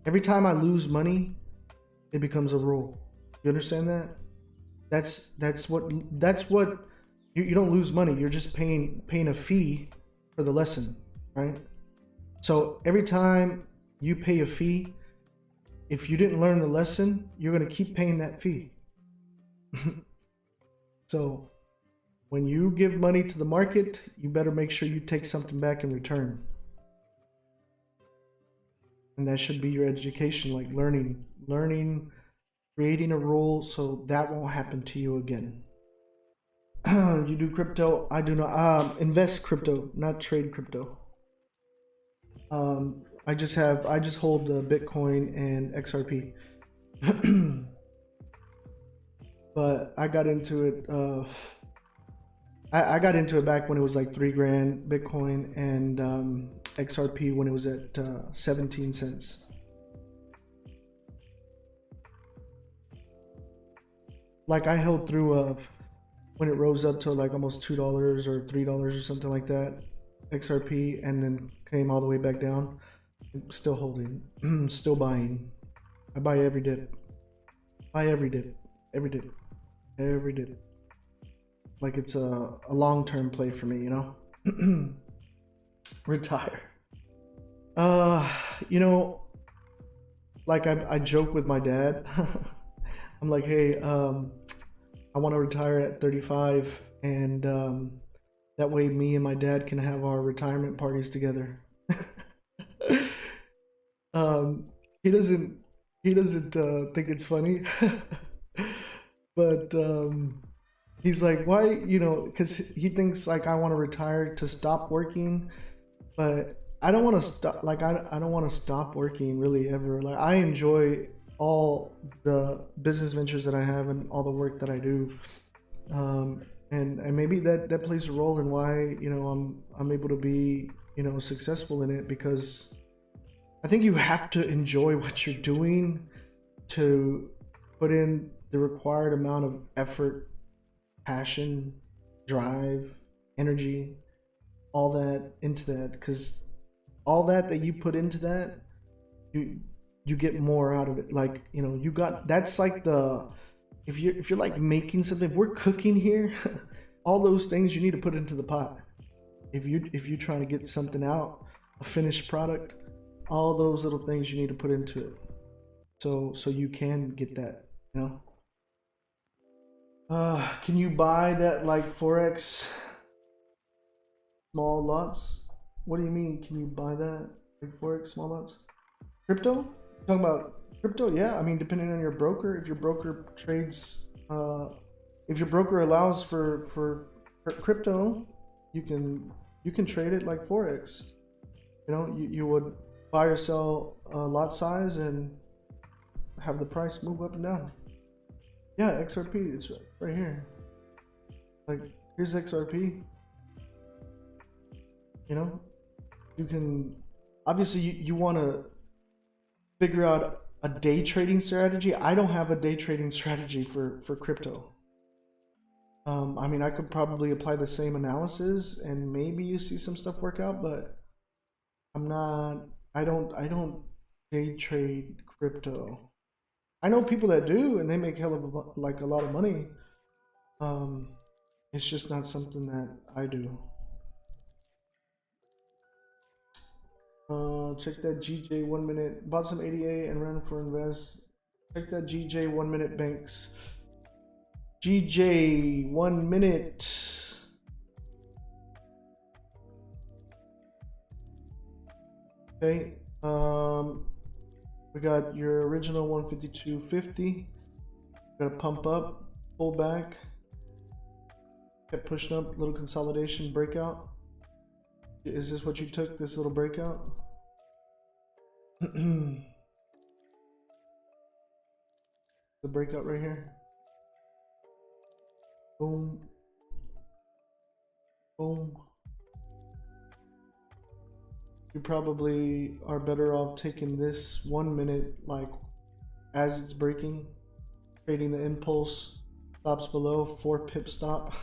Every time I lose money, it becomes a rule. You understand that? That's what you don't lose money. You're just paying a fee for the lesson, right? So every time You pay a fee. If you didn't learn the lesson, you're going to keep paying that fee. So when you give money to the market, you better make sure you take something back in return. And that should be your education, like learning, creating a rule so that won't happen to you again. You do crypto? I do not. Invest crypto, not trade crypto. I just hold Bitcoin and XRP. But I got into it. I got into it back when it was like $3 grand Bitcoin, and XRP when it was at 17 cents. Like I held through when it rose up to like almost $2 or $3 or something like that, XRP, and then came all the way back down. Still holding, still buying. I buy every dip. Buy every dip, every dip, every dip. Like it's a long-term play for me, you know. Retire. You know, like I joke with my dad. I'm like, hey, I want to retire at 35, and that way me and my dad can have our retirement parties together. He doesn't think it's funny. But he's like, why, you know, because he thinks like I want to retire to stop working, but I don't want to stop. Like I don't want to stop working really ever. Like I enjoy all the business ventures that I have and all the work that I do, and maybe that plays a role in why, you know, I'm able to be, you know, successful in it, because I think you have to enjoy what you're doing to put in the required amount of effort, passion, drive, energy, all that into that, because all that you put into that, you get more out of it. Like, you know, you got, that's like the, if you're like making something, if we're cooking here, all those things you need to put into the pot. If you're trying to get something out, a finished product, all those little things you need to put into it, so you can get that, you know. Can you buy that like Forex small lots? What do you mean? Can you buy that like Forex small lots? Crypto? Talking about crypto? Yeah, I mean, depending on your broker. If your broker trades, if your broker allows for crypto, you can trade it like Forex. You know, you would buy or sell a lot size and have the price move up and down. Yeah, XRP, it's right here. Like, here's XRP. You know, you can, obviously you want to figure out a day trading strategy. I don't have a day trading strategy for crypto. I mean, I could probably apply the same analysis and maybe you see some stuff work out, but I don't day trade crypto. I know people that do, and they make hell of a lot of money. It's just not something that I do. Check that GJ 1 minute. Bought some ADA and ran for invest. Check that GJ 1 minute banks. GJ 1 minute. Okay. We got your original 152.50. Got to pump up, pull back, kept pushing up, little consolidation, breakout. Is this what you took, this little breakout? The breakout right here. Boom. Boom. You probably are better off taking this 1 minute, like as it's breaking, trading the impulse, stops below, 4 pip stop,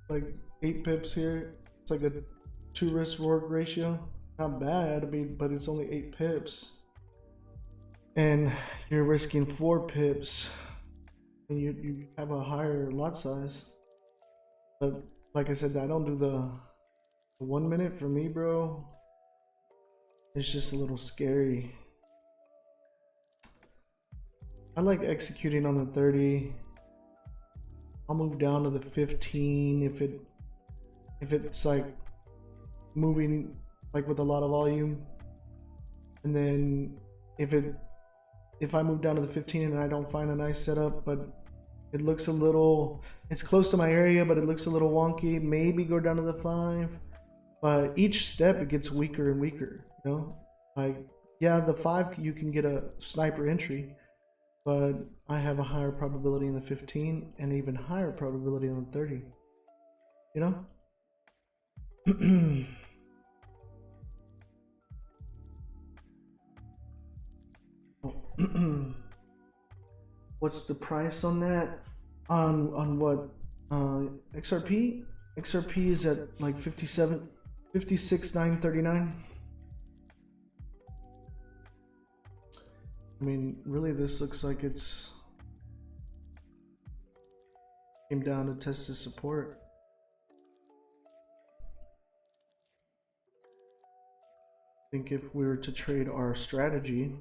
like 8 pips here. It's like a 2 risk reward ratio. Not bad, I mean, but it's only 8 pips, and you're risking 4 pips, and you have a higher lot size. But like I said, I don't do the 1 minute for me, bro. It's just a little scary. I like executing on the 30. I'll move down to the 15 if it's like moving like with a lot of volume. And then if I move down to the 15 and I don't find a nice setup, but it looks a little, it's close to my area, but it looks a little wonky, maybe go down to the 5. But each step it gets weaker and weaker, you know? Like, yeah, the 5 you can get a sniper entry, but I have a higher probability in the 15 and even higher probability on the 30, you know? What's the price on that? On what? XRP? XRP is at like 56,939. I mean, really, this looks like it's came down to test the support. I think if we were to trade our strategy,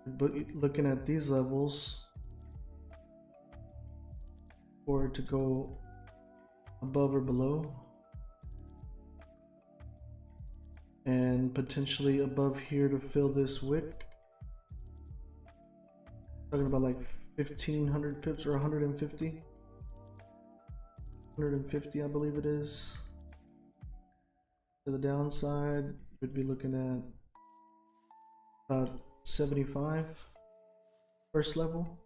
but looking at these levels, for it to go above or below, and potentially above here to fill this wick. Talking about like 1,500 pips or 150. 150, I believe it is. To the downside, we'd be looking at about 75 first level,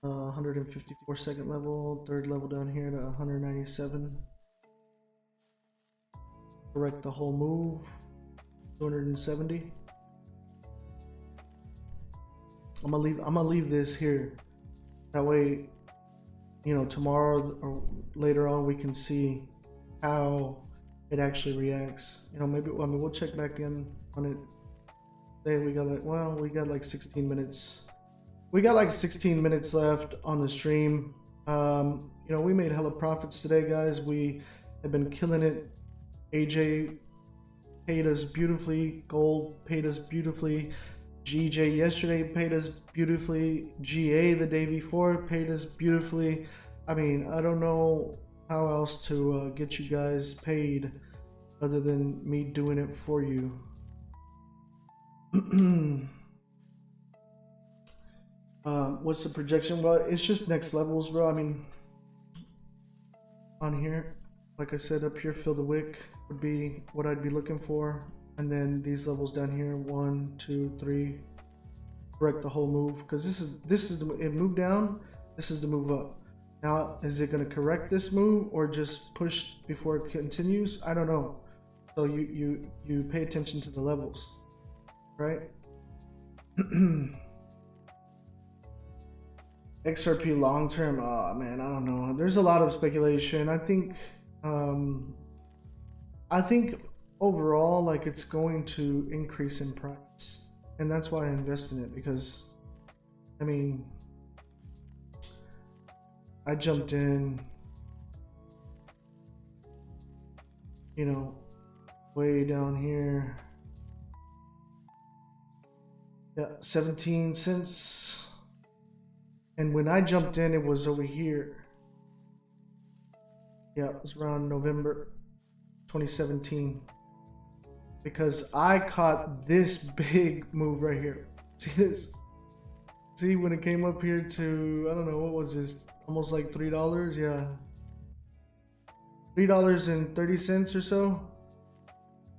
154 second level, third level down here to 197. Correct the whole move, 270. I'm gonna leave this here. That way, you know, tomorrow or later on we can see how it actually reacts. You know, maybe, I mean, we'll check back in on it. Today we got like, well, we got like 16 minutes. We got like 16 minutes left on the stream. You know, we made hella profits today, guys. We have been killing it. AJ paid us beautifully. Gold paid us beautifully. GJ yesterday paid us beautifully. GA the day before paid us beautifully. I mean, I don't know how else to get you guys paid other than me doing it for you. What's the projection? Well, it's just next levels, bro. I mean, on here, like I said, up here, fill the wick would be what I'd be looking for, and then these levels down here, 1, 2, 3, correct the whole move, because this is the, it moved down, this is the move up. Now, is it going to correct this move or just push before it continues? I don't know. So you pay attention to the levels, right? XRP long term, oh man, I don't know. There's a lot of speculation. I think overall, like, it's going to increase in price, and that's why I invest in it, because I mean, I jumped in, you know, way down here. Yeah, 17 cents. And when I jumped in, it was over here. Yeah, it was around November 2017. Because I caught this big move right here. See this? See, when it came up here to, I don't know, what was this? Almost like $3, yeah. $3.30 or so.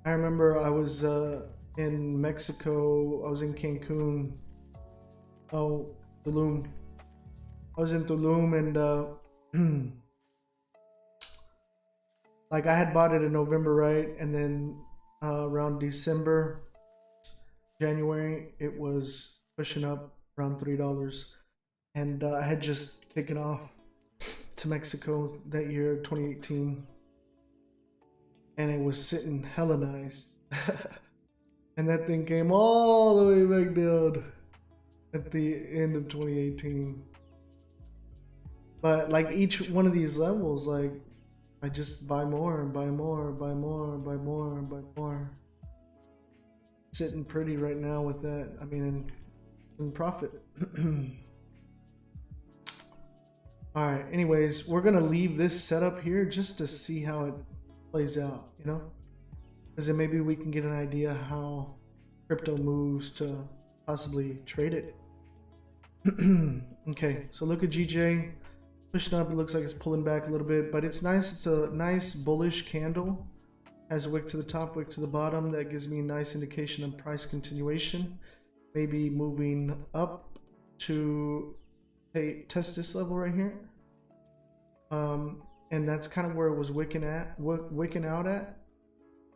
I remember I was in Mexico. I was in Cancun. Oh, Tulum. I was in Tulum, and like, I had bought it in November, right? And then around December, January, it was pushing up around $3. And I had just taken off to Mexico that year, 2018. And it was sitting hella nice. And that thing came all the way back down at the end of 2018. But like, each one of these levels, like, I just buy more and buy more, buy more, buy more, buy more. Sitting pretty right now with that. I mean, in profit. All right. Anyways, we're gonna leave this setup here just to see how it plays out. You know, because then maybe we can get an idea how crypto moves to possibly trade it. Okay. So look at GJ pushing up. It looks like it's pulling back a little bit, but it's nice. It's a nice bullish candle. Has a wick to the top, wick to the bottom. That gives me a nice indication of price continuation. Maybe moving up to test this level right here. And that's kind of where it was wicking out at.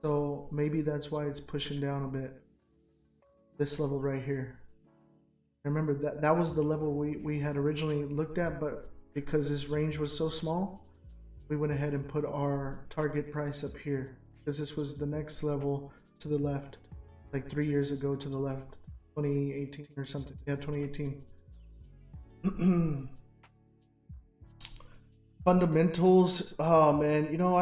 So maybe that's why it's pushing down a bit. This level right here. Remember that was the level we had originally looked at, but because this range was so small, we went ahead and put our target price up here, because this was the next level to the left, like 3 years ago to the left, 2018 or something. Yeah, 2018. Fundamentals. Oh man, you know,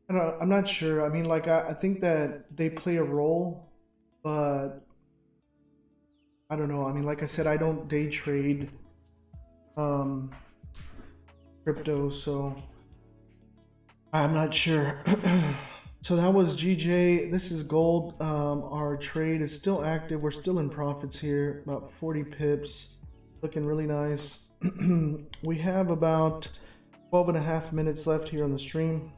I'm not sure. I mean, like I think that they play a role, but I don't know. I mean, like I said, I don't day trade crypto, so I'm not sure. So that was GJ. This is gold. Our trade is still active. We're still in profits here, about 40 pips, looking really nice. We have about 12 and a half minutes left here on the stream.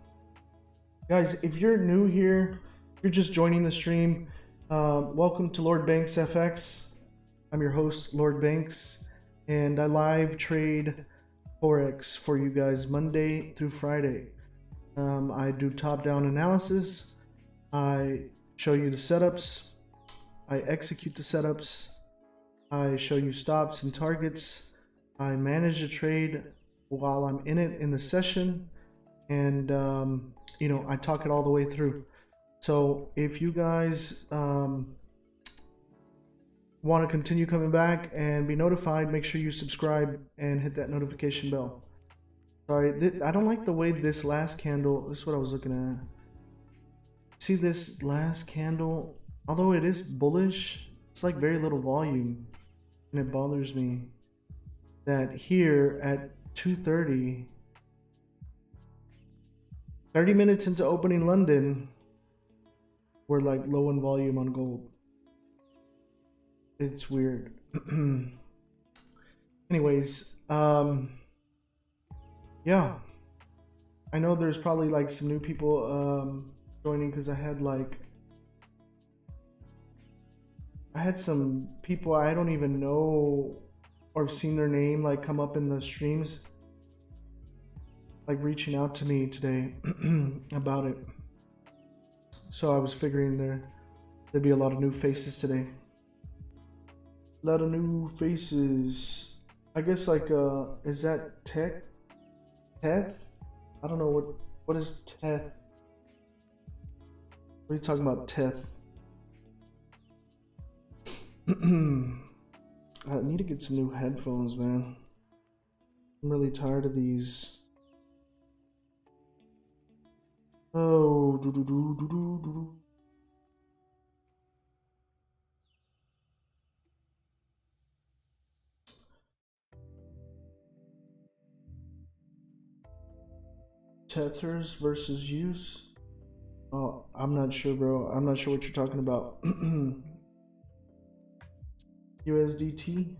Guys, if you're new here, if you're just joining the stream, welcome to Lord Banks FX. I'm your host, Lord Banks, and I live trade Forex for you guys Monday through Friday. I do top-down analysis. I show you the setups. I execute the setups. I show you stops and targets. I manage the trade while I'm in it in the session, and you know, I talk it all the way through. So if you guys want to continue coming back and be notified, make sure you subscribe and hit that notification bell. Sorry, I don't like the way this last candle, this is what I was looking at. See this last candle, although it is bullish, it's like very little volume, and it bothers me that here at 2:30, 30 minutes into opening London, we're like low in volume on gold. It's weird. Anyways, yeah, I know there's probably like some new people joining, because I had some people I don't even know or have seen their name like come up in the streams, like reaching out to me today about it. So I was figuring there'd be a lot of new faces today. A lot of new faces. I guess like is that Teth? I don't know what is Teth. What are you talking about, Teth? I need to get some new headphones, man. I'm really tired of these. Oh, Tethers versus use. Oh, I'm not sure, bro. I'm not sure what you're talking about. USDT.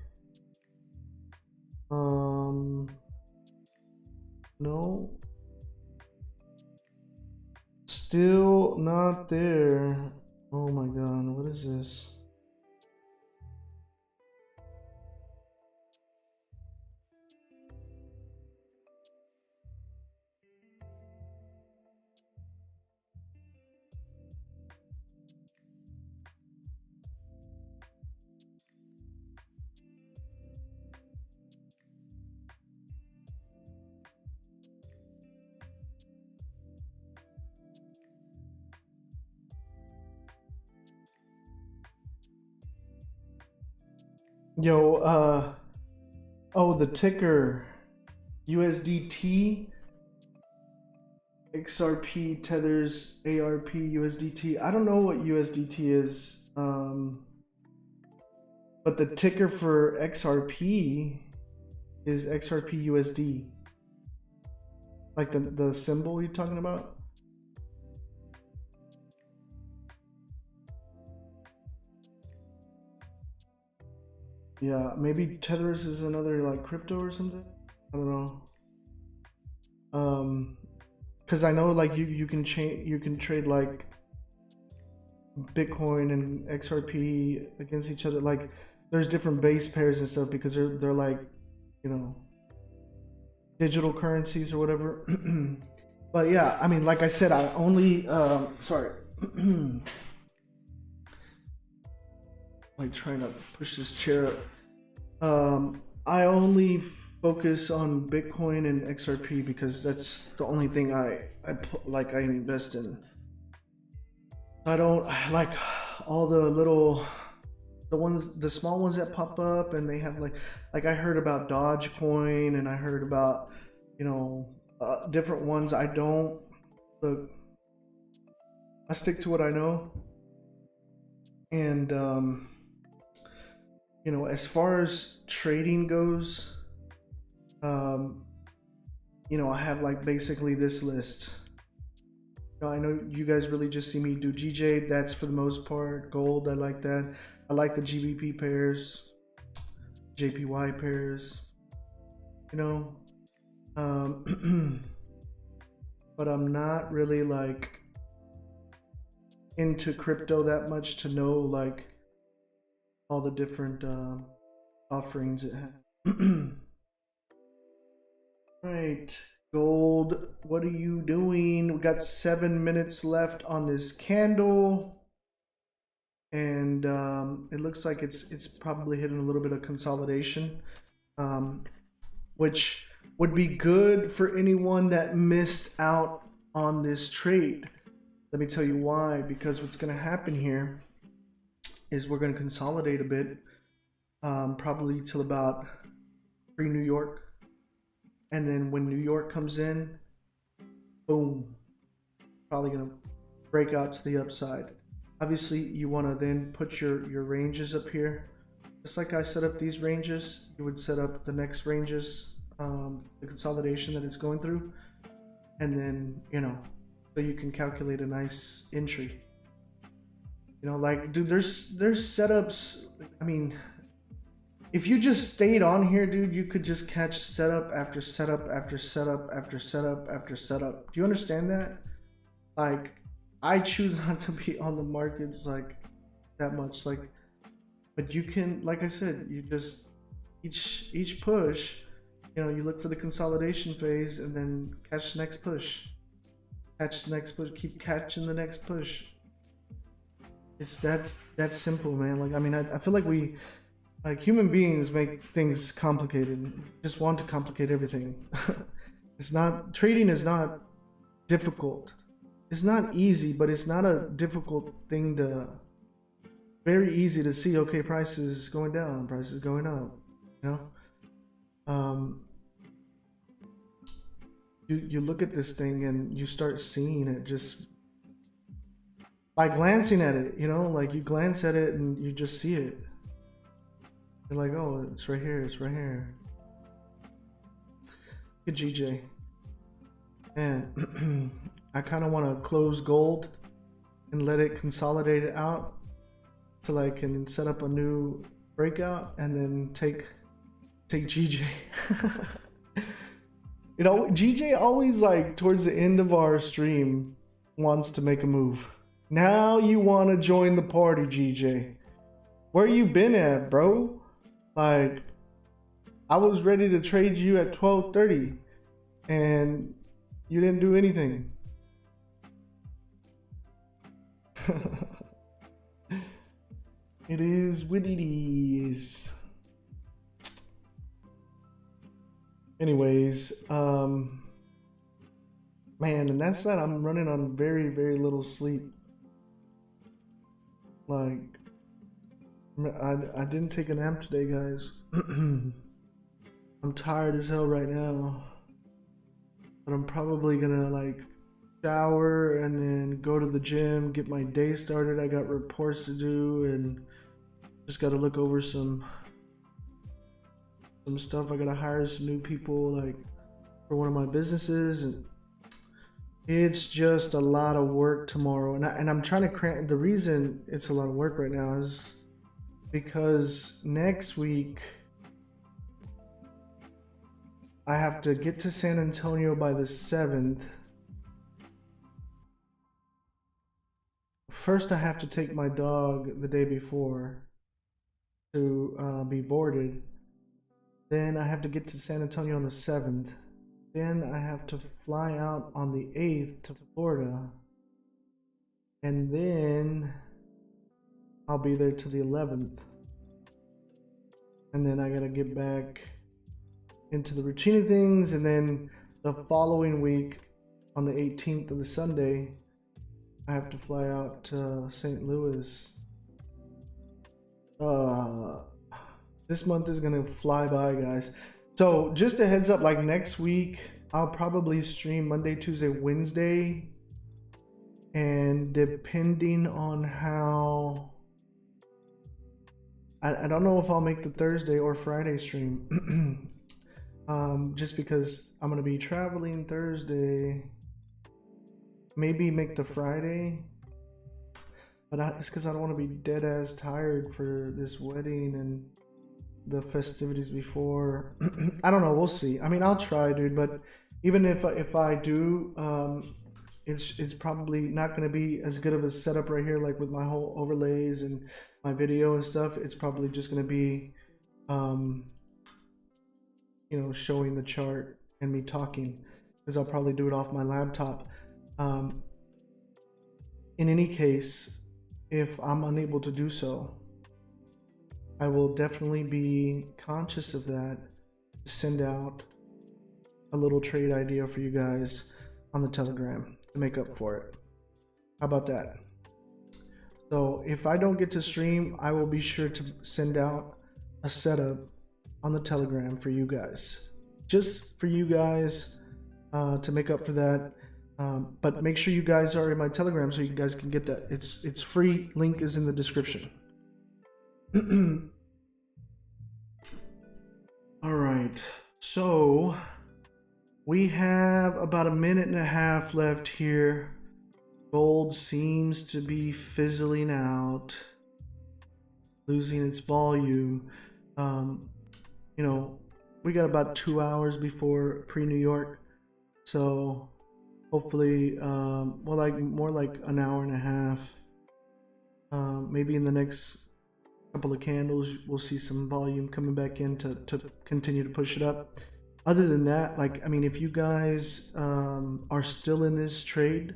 No. Still not there. Oh my god, what is this? Yo, oh, the ticker. USDT, XRP, Tethers, ARP, USDT. I don't know what USDT is, but the ticker for XRP is XRP USD. Like the symbol you're talking about? Yeah, maybe Tethers is another like crypto or something. I don't know. Because I know like you can trade like Bitcoin and XRP against each other. Like there's different base pairs and stuff because they're like, you know, digital currencies or whatever. But yeah, I mean, like I said, I only sorry. Like trying to push this chair up. I only focus on Bitcoin and XRP because that's the only thing I invest in. I don't like all the small ones that pop up, and they have like I heard about Dogecoin, and I heard about, you know, different ones. I don't look. I stick to what I know, and you know, as far as trading goes, you know, I have like basically this list. You know, I know you guys really just see me do GJ. That's for the most part. Gold, I like that. I like the GBP pairs, JPY pairs, you know. But I'm not really like into crypto that much to know like all the different offerings it has. Right, gold, what are you doing? We got 7 minutes left on this candle, and it looks like it's probably hitting a little bit of consolidation, which would be good for anyone that missed out on this trade. Let me tell you why. Because what's going to happen here is we're going to consolidate a bit, probably till about pre-New York. And then when New York comes in, boom, probably going to break out to the upside. Obviously, you want to then put your ranges up here. Just like I set up these ranges, you would set up the next ranges, the consolidation that it's going through. And then, you know, so you can calculate a nice entry. You know, like, dude, there's setups. I mean, if you just stayed on here, dude, you could just catch setup after setup after setup after setup after setup. Do you understand that? Like, I choose not to be on the markets like that much, like, but you can, like I said, you just each push, you know, you look for the consolidation phase and then catch the next push, catch the next push, keep catching the next push. It's that simple, man. Like, I mean, I feel like we, like, human beings make things complicated, just want to complicate everything. It's not, trading is not difficult. It's not easy, but it's not a difficult thing to, very easy to see, okay, price is going down, price is going up, you know? You look at this thing and you start seeing it just by glancing at it, you know, like you glance at it and you just see it. You're like, oh, it's right here, it's right here. Good GJ. Man, I kind of want to close gold and let it consolidate it out till I can set up a new breakout and then take GJ. You know, GJ always, like, towards the end of our stream wants to make a move. Now you want to join the party, GJ. Where you been at, bro? Like, I was ready to trade you at 12:30 and you didn't do anything. It is what it is. Anyways, man, and that's that. I'm running on very, very little sleep. Like, I didn't take a nap today, guys. I'm tired as hell right now. but I'm probably gonna like shower and then go to the gym, get my day started. I got reports to do and just got to look over some stuff. I got to hire some new people like for one of my businesses, and it's just a lot of work tomorrow. And I'm trying to cram. The reason it's a lot of work right now is because next week I have to get to San Antonio by the 7th. First, I have to take my dog the day before to be boarded. Then I have to get to San Antonio on the 7th. Then I have to fly out on the 8th to Florida. And then I'll be there to the 11th. And then I gotta get back into the routine of things. And then the following week on the 18th of the Sunday, I have to fly out to St. Louis. This month is gonna fly by, guys. So just a heads up, like next week, I'll probably stream Monday, Tuesday, Wednesday. And depending on how, I don't know if I'll make the Thursday or Friday stream. Just because I'm gonna be traveling Thursday. Maybe make the Friday. But it's because I don't want to be dead ass tired for this wedding and the festivities before. I don't know. We'll see. I mean, I'll try, dude. But even if I do, it's probably not going to be as good of a setup right here, like with my whole overlays and my video and stuff. It's probably just going to be, you know, showing the chart and me talking, because I'll probably do it off my laptop. In any case, if I'm unable to do so, I will definitely be conscious of that, send out a little trade idea for you guys on the Telegram to make up for it. How about that? So if I don't get to stream, I will be sure to send out a setup on the Telegram for you guys, just for you guys, to make up for that. But make sure you guys are in my Telegram so you guys can get that. It's free. Link is in the description. All right, so we have about a minute and a half left here. Gold seems to be fizzling out, losing its volume. You know, we got about 2 hours before pre-New York, so hopefully, well, like more like an hour and a half. Maybe in the next couple of candles, we'll see some volume coming back in to continue to push it up. Other than that, like, I mean, if you guys are still in this trade,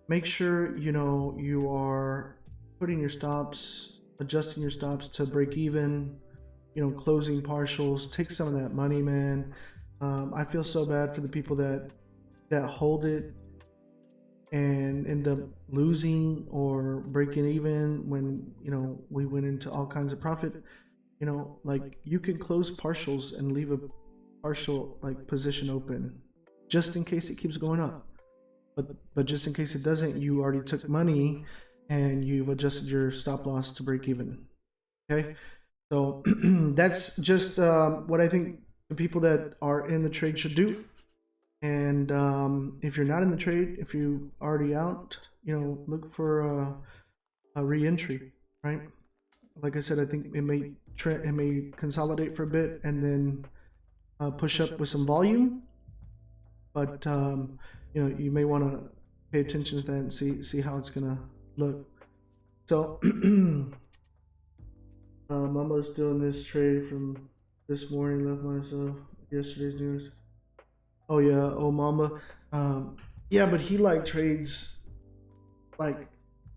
make sure, you know, you are putting your stops, adjusting your stops to break even, you know, closing partials. Take some of that money, man. I feel so bad for the people that hold it and end up losing or breaking even when, you know, we went into all kinds of profit. You know, like, you can close partials and leave a partial like position open just in case it keeps going up, but just in case it doesn't, you already took money and you've adjusted your stop loss to break even. Okay, so that's just what I think the people that are in the trade should do. And if you're not in the trade, if you already out, you know, look for a re-entry, right? Like I said, I think it may consolidate for a bit and then push up with some volume. But you know, you may want to pay attention to that and see how it's gonna look. So Mama's doing this trade from this morning. Left myself yesterday's news. Oh yeah, oh Mama. Yeah, but he like trades, like,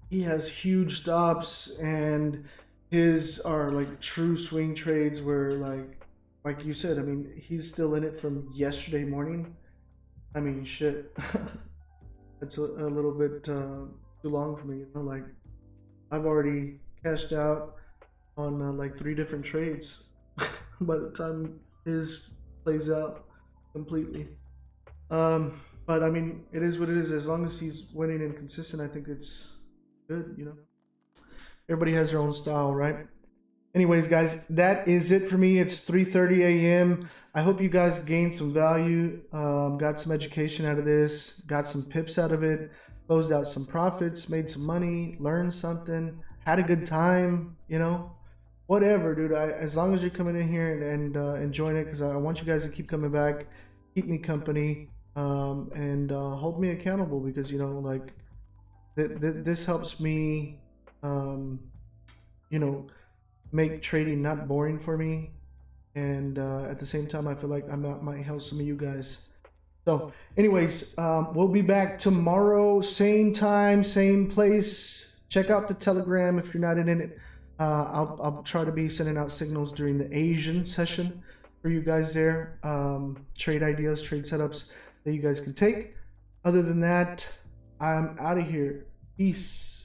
he has huge stops, and his are like true swing trades where like you said, I mean, he's still in it from yesterday morning. I mean, shit. That's a little bit too long for me, you know. Like, I've already cashed out on like 3 different trades by the time his plays out completely. But I mean, it is what it is. As long as he's winning and consistent, I think it's good. You know, everybody has their own style, right? Anyways, guys, that is it for me. It's 3:30 a.m. I hope you guys gained some value, got some education out of this, got some pips out of it, closed out some profits, made some money, learned something, had a good time, you know, whatever, dude. As long as you're coming in here and enjoying it, because I want you guys to keep coming back, keep me company, and hold me accountable, because, you know, like, this helps me, you know, make trading not boring for me, and at the same time I feel like I might help some of you guys. So anyways, we'll be back tomorrow, same time, same place. Check out the Telegram if you're not in it. I'll try to be sending out signals during the Asian session for you guys there, trade ideas, trade setups that you guys can take. Other than that, I'm out of here. Peace.